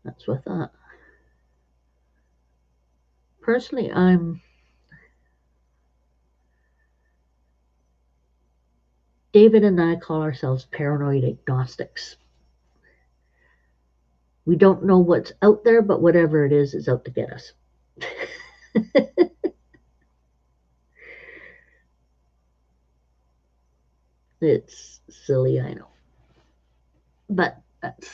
Speaker 4: That's what I thought. Personally, David and I call ourselves paranoid agnostics. We don't know what's out there, but whatever it is out to get us. It's silly, I know. But that's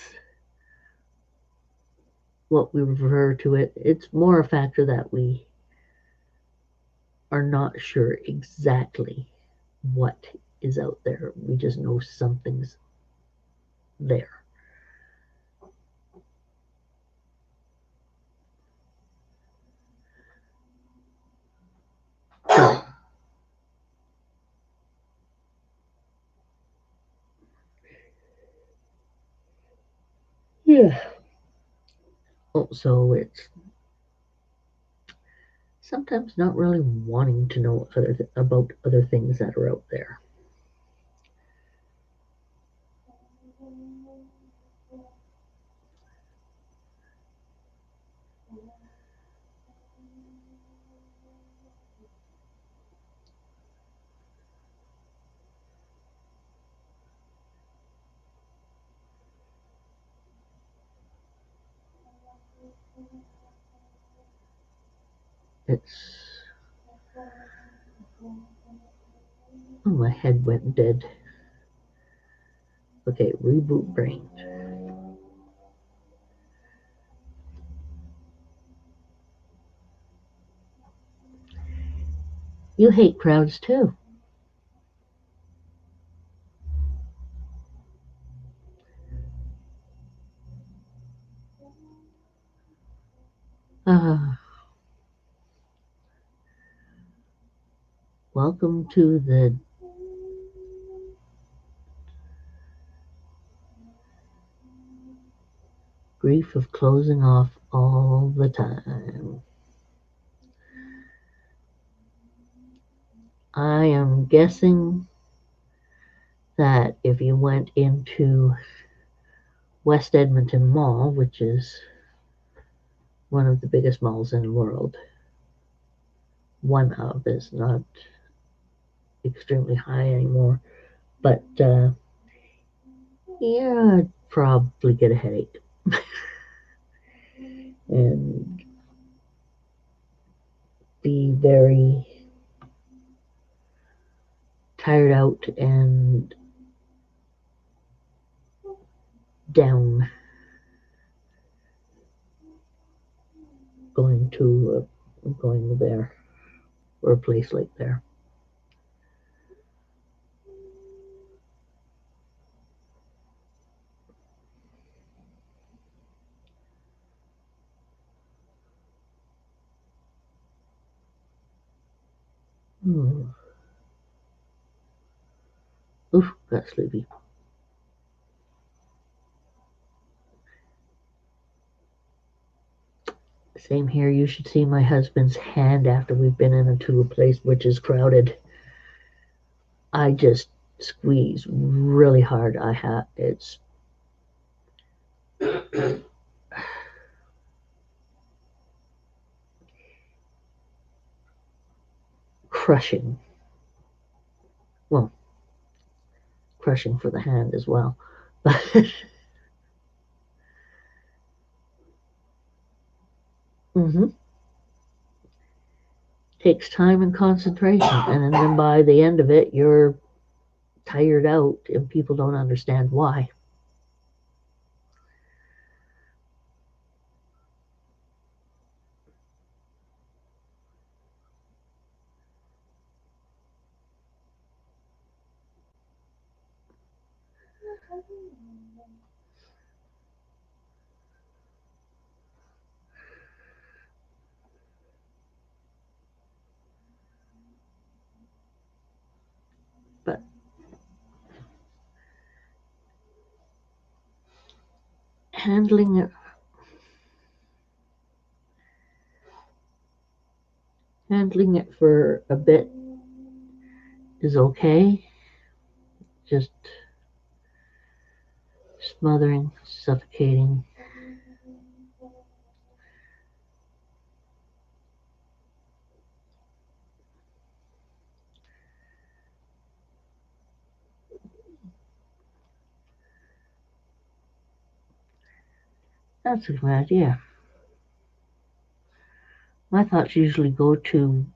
Speaker 4: what we refer to it. It's more a factor that we are not sure exactly what is out there. We just know something's there. Yeah. Also, it's sometimes not really wanting to know about other things that are out there. It's oh, my head went dead. Okay, reboot brain. You hate crowds too. Welcome to the grief of closing off all the time. I am guessing that if you went into West Edmonton Mall, which is one of the biggest malls in the world, one of is not extremely high anymore, but yeah, I'd probably get a headache and be very tired out and down going there or a place like there. Oof, got sleepy. Same here. You should see my husband's hand after we've been into a place which is crowded. I just squeeze really hard. It's crushing. Well, crushing for the hand as well. But takes time and concentration, and then by the end of it, you're tired out, and people don't understand why. But handling it for a bit is okay. Just smothering, suffocating. That's a good idea. My thoughts usually go to,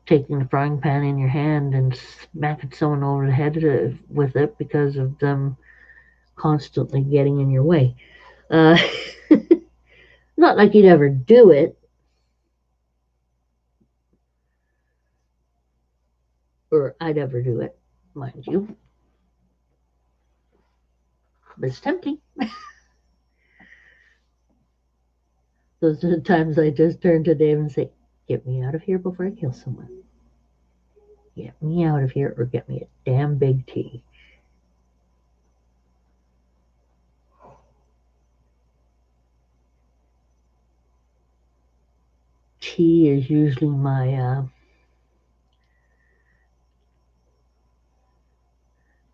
Speaker 4: taking the frying pan in your hand and smacking someone over the head with it because of them constantly getting in your way. Not like you'd ever do it, or I'd ever do it, mind you. But it's tempting. Those are the times I just turn to Dave and say, "Get me out of here before I kill someone. Get me out of here, or get me a damn big tea." tea is usually my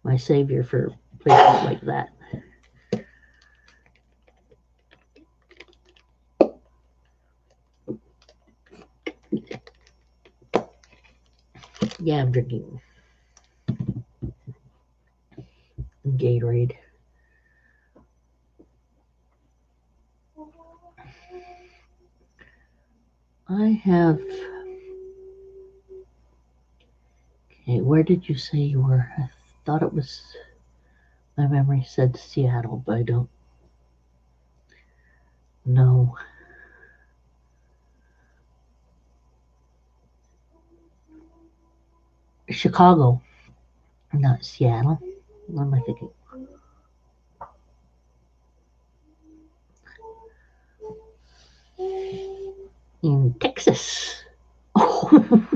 Speaker 4: my savior for places like that. Yeah, I'm drinking Gatorade. I have. Okay, where did you say you were? I thought it was. My memory said Seattle, but I don't know. Chicago, not Seattle. What am I thinking? In Texas. Oh,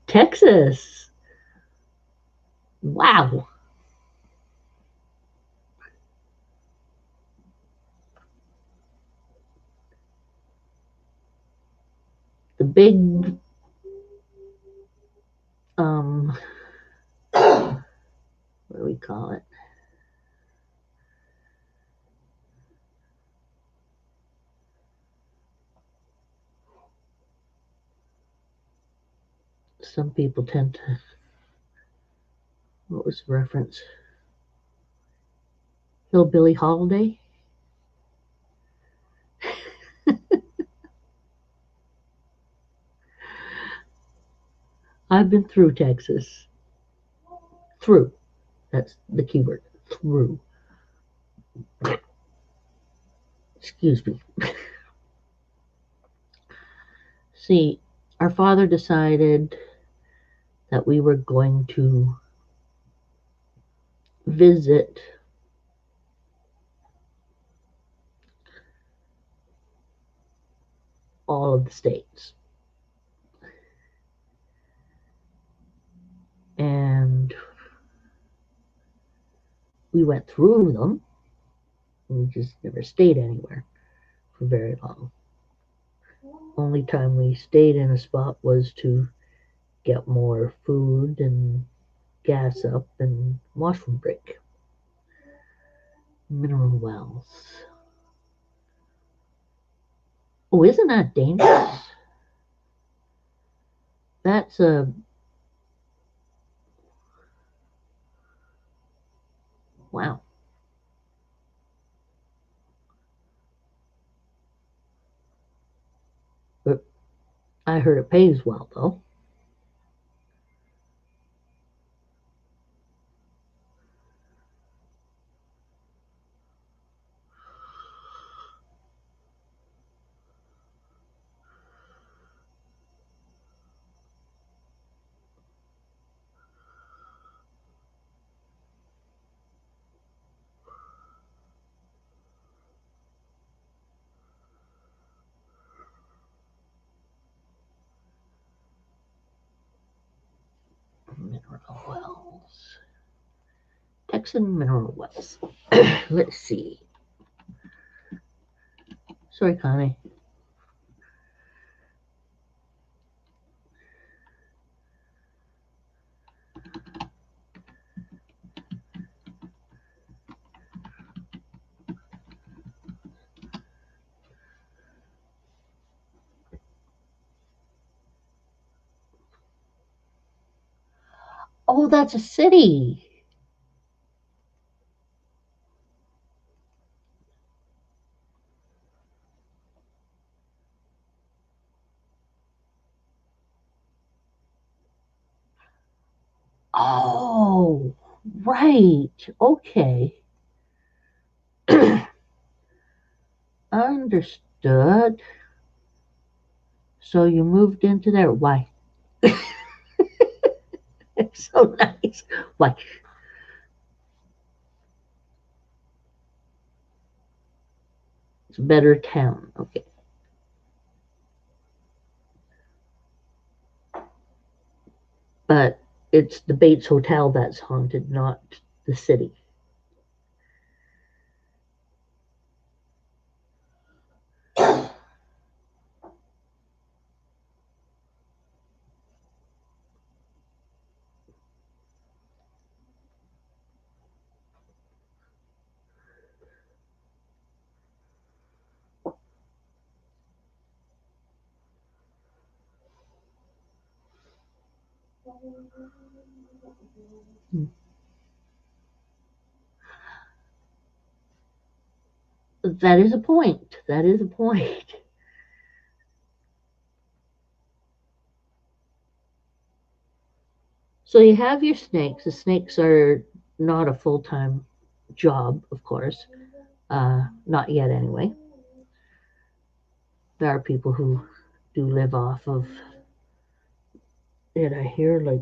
Speaker 4: Texas. Wow. The big what do we call it? Some people tend to, what was the reference? Hillbilly Holiday? I've been through Texas. Through. That's the key word. Through. Excuse me. See, our father decided that we were going to visit all of the states. And we went through them. We just never stayed anywhere for very long. Only time we stayed in a spot was to get more food and gas up and washroom break. Mineral wells. Oh, isn't that dangerous? That's a wow. But I heard it pays well though. Mineral wells. Texan mineral wells. Let's see. Sorry, Connie. Oh, that's a city. Oh, right. Okay. Understood. So you moved into there. Why? It's so nice. Why? It's a better town. Okay. But it's the Bates Hotel that's haunted, not the city. That is a point. That is a point. So you have your snakes. The snakes are not a full-time job, of course. Not yet, anyway. There are people who do live off of it. I hear like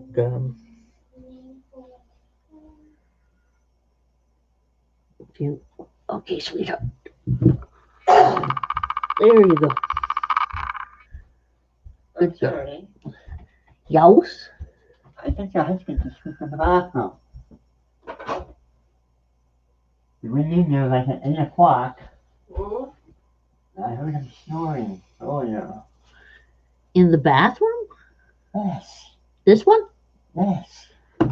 Speaker 4: if you. Okay, sweetheart. There you go. Good girl.
Speaker 5: Sorry.
Speaker 4: Youse?
Speaker 5: I think your husband just went in the bathroom. He went in there like at 8 o'clock. I heard him snoring. Oh, yeah.
Speaker 4: In the bathroom?
Speaker 5: Yes.
Speaker 4: This one?
Speaker 5: Yes. I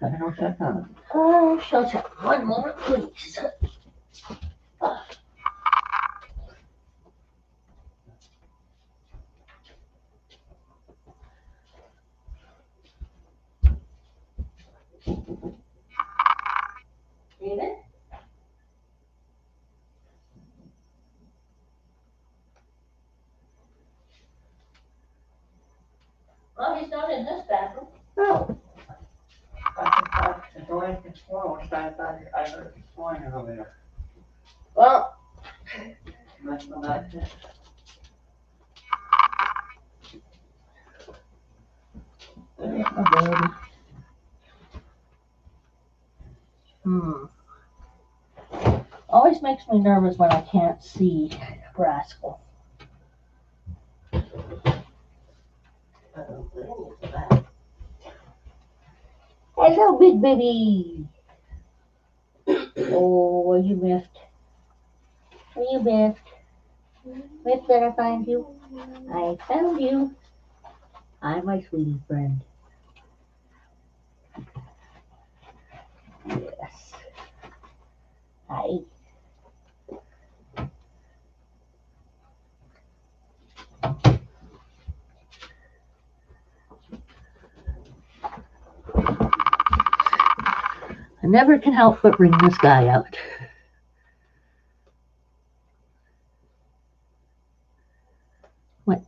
Speaker 5: don't know what's that on.
Speaker 4: Oh, shut up. One moment, please. David? Well, he's not in this bathroom.
Speaker 5: No. I thought the door is closed. I thought I heard him snoring over there.
Speaker 4: Well,
Speaker 5: Let's go back to
Speaker 4: always makes me nervous when I can't see Rascal. Hello, big baby. Oh, are you miffed? Are you miffed? Miffed that I find you? I found you. I'm my sweetie friend. Yes. Hi. I never can help but bring this guy out. What?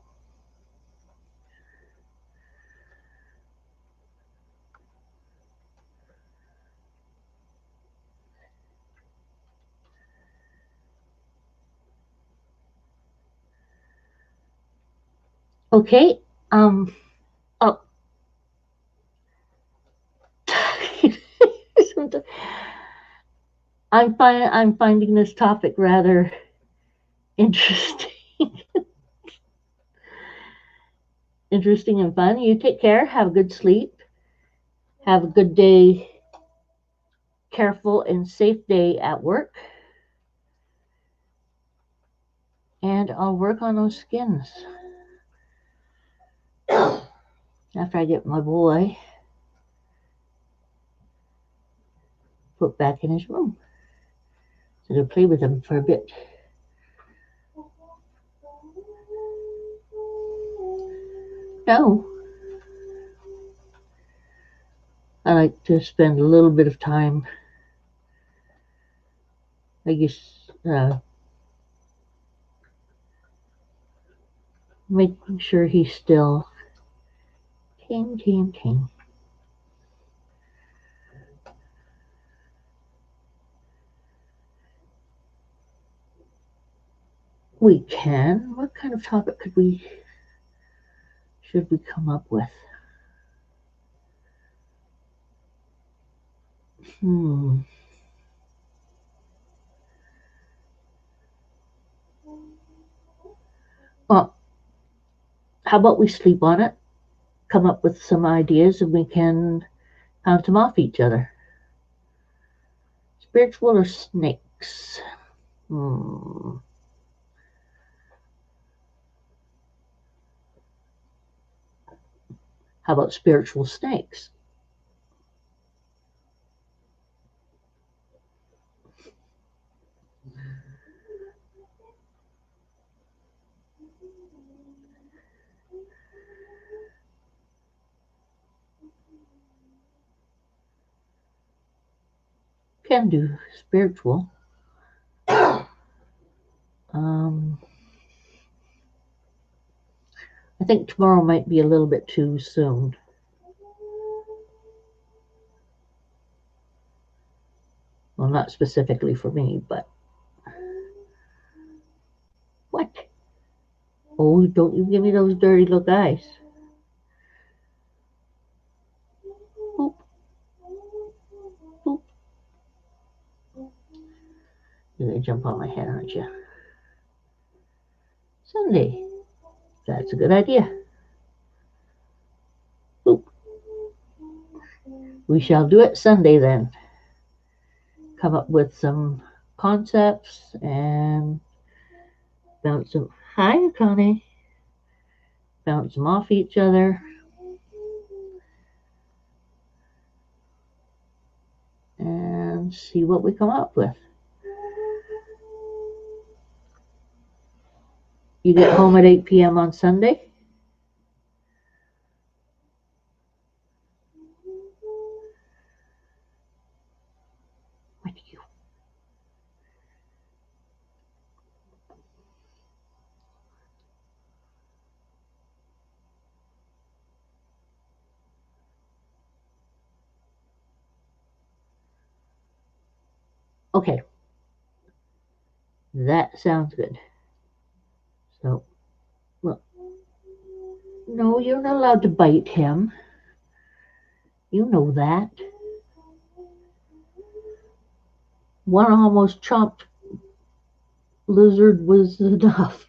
Speaker 4: Okay. Oh. I'm finding this topic rather interesting. Interesting and fun. You take care. Have a good sleep. Have a good day. Careful and safe day at work. And I'll work on those skins. After I get my boy put back in his room. So to play with him for a bit. No. I like to spend a little bit of time, I guess, making sure he's still tame. We can. What kind of topic should we come up with? Well, how about we sleep on it, come up with some ideas, and we can bounce them off each other. Spiritual or snakes? How about spiritual snakes? can do spiritual. I think tomorrow might be a little bit too soon. Well, not specifically for me, but what? Oh, don't you give me those dirty look eyes. Boop. Boop. You're going to jump on my head, aren't you? Sunday. That's a good idea. Boop. We shall do it Sunday then. Come up with some concepts and bounce them. Hi, Connie. Bounce them off each other. And see what we come up with. You get home at 8 p.m. on Sunday? What do you? Okay. That sounds good. So, well, no, you're not allowed to bite him. You know that. One almost chopped lizard was enough.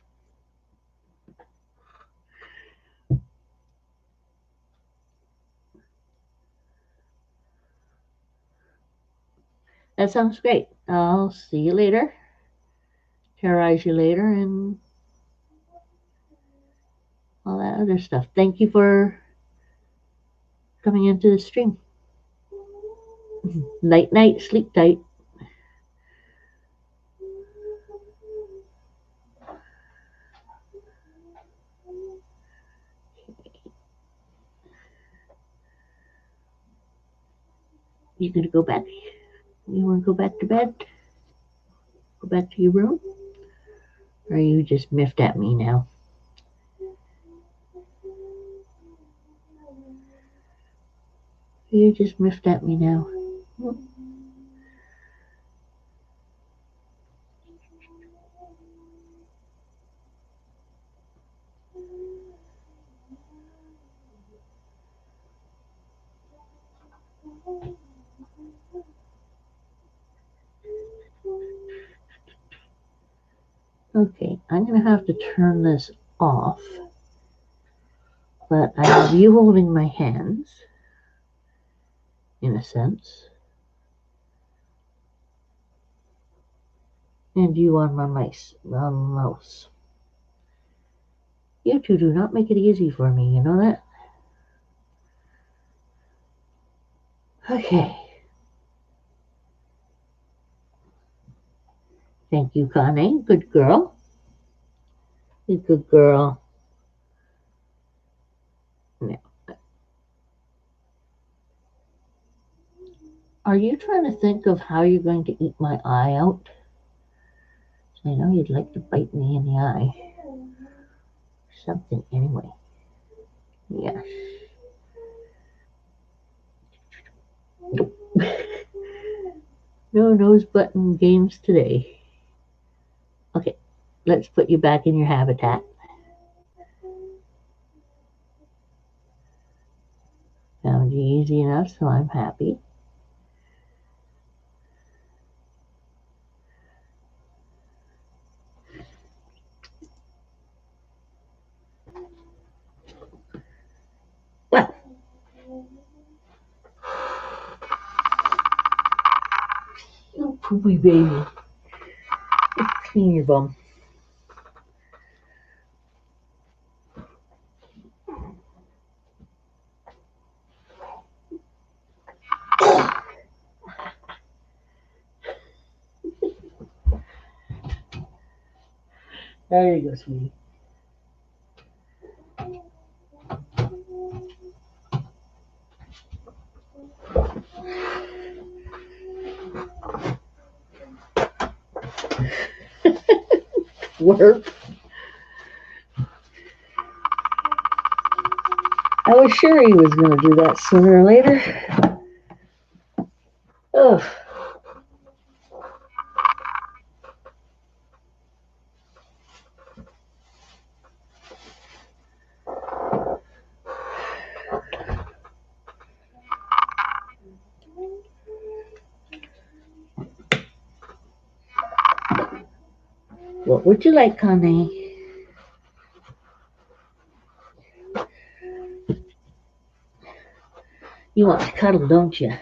Speaker 4: That sounds great. I'll see you later. Terrorize you later and all that other stuff. Thank you for coming into the stream. Night, night, sleep tight. You gonna go back? You wanna go back to bed? Go back to your room? Or you just miffed at me now? You just miffed at me now. Okay, I'm going to have to turn this off, but I have you holding my hands, in a sense, and you on my mouse. You two do not make it easy for me, you know that? Okay. Thank you, Connie. Good girl. Good girl. Now, are you trying to think of how you're going to eat my eye out? I know you'd like to bite me in the eye. Something anyway. Yes. Nope. No nose button games today. Okay, let's put you back in your habitat. Found you easy enough, so I'm happy. Well, you poopy baby. Let's clean your bum. There you go, sweetie. work. I was sure he was going to do that sooner or later. Ugh. What would you like, honey? You want to cuddle, don't you?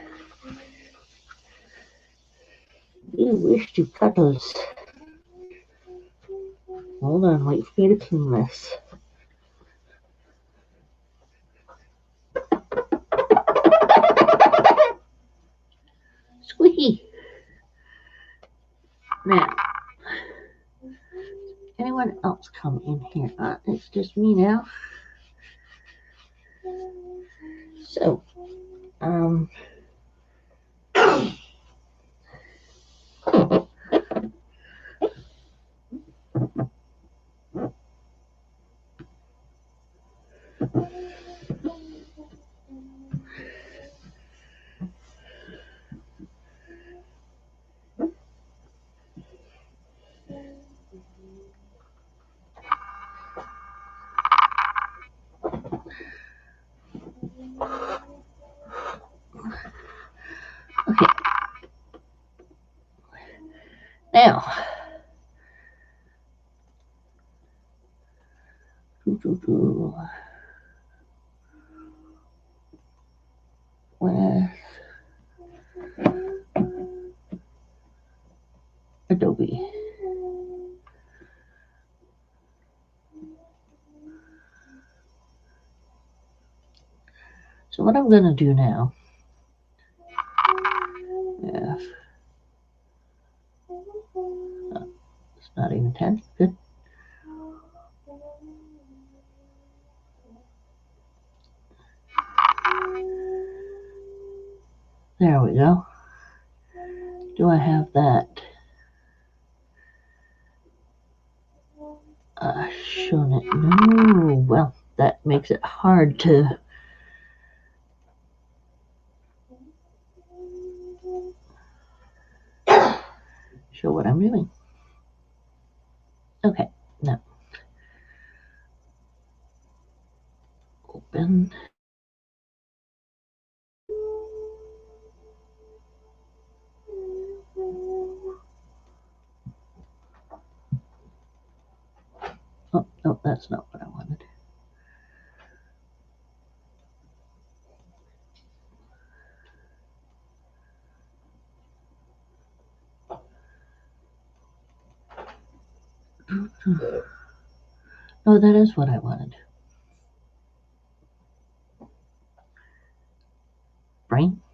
Speaker 4: You wish to cuddles. Hold on, wait for me to clean this. Squeaky. Now, anyone else come in here? It's just me now. So, okay. Now, with Adobe. So what I'm going to do now, it's not even 10, good. There we go. Do I have that shown it? No. Well, that makes it hard to show what I'm doing. Okay, now open. Oh, no, that's not what I wanted. Oh, that is what I wanted. Brains.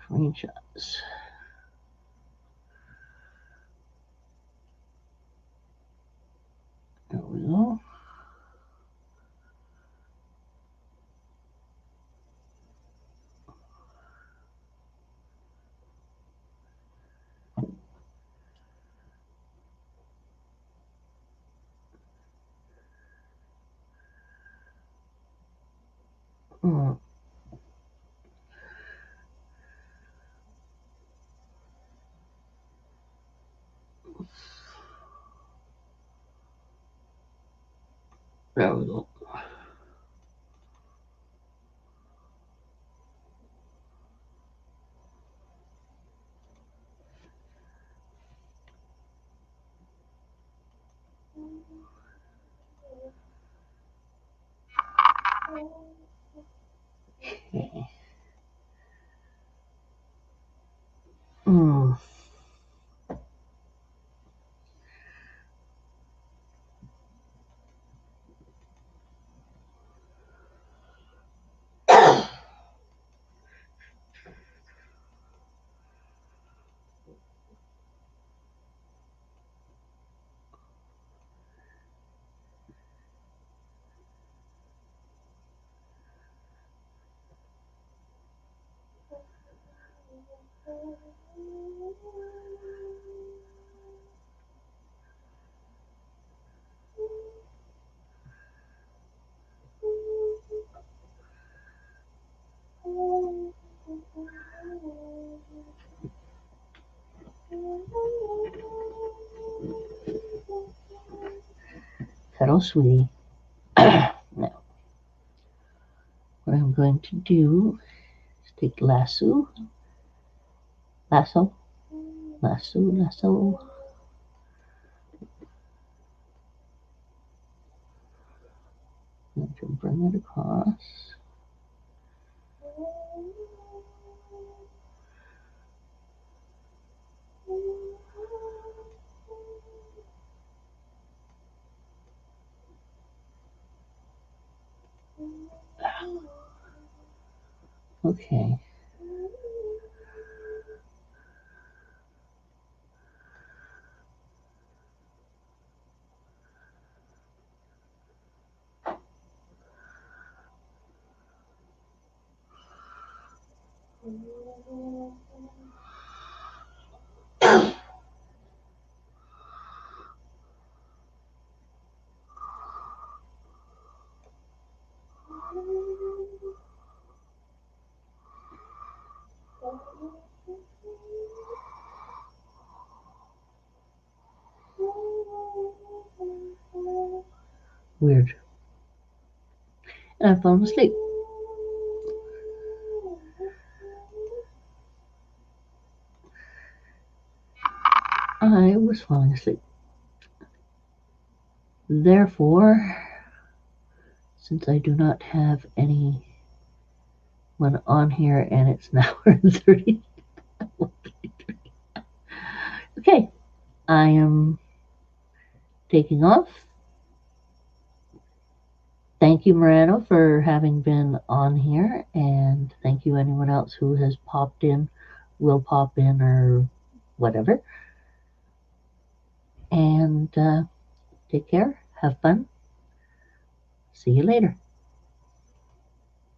Speaker 4: Screenshots. There we go. There we go. Okay. Hello, sweetie. Now, what I'm going to do is take lasso, lasso, lasso, lasso. And to bring it across. Okay. Weird. And I've fallen asleep. I was falling asleep. Therefore, since I do not have anyone on here and it's now 30, okay, I am taking off. Thank you, Moreno, for having been on here, and thank you anyone else who has popped in, will pop in, or whatever. And take care, have fun. See you later.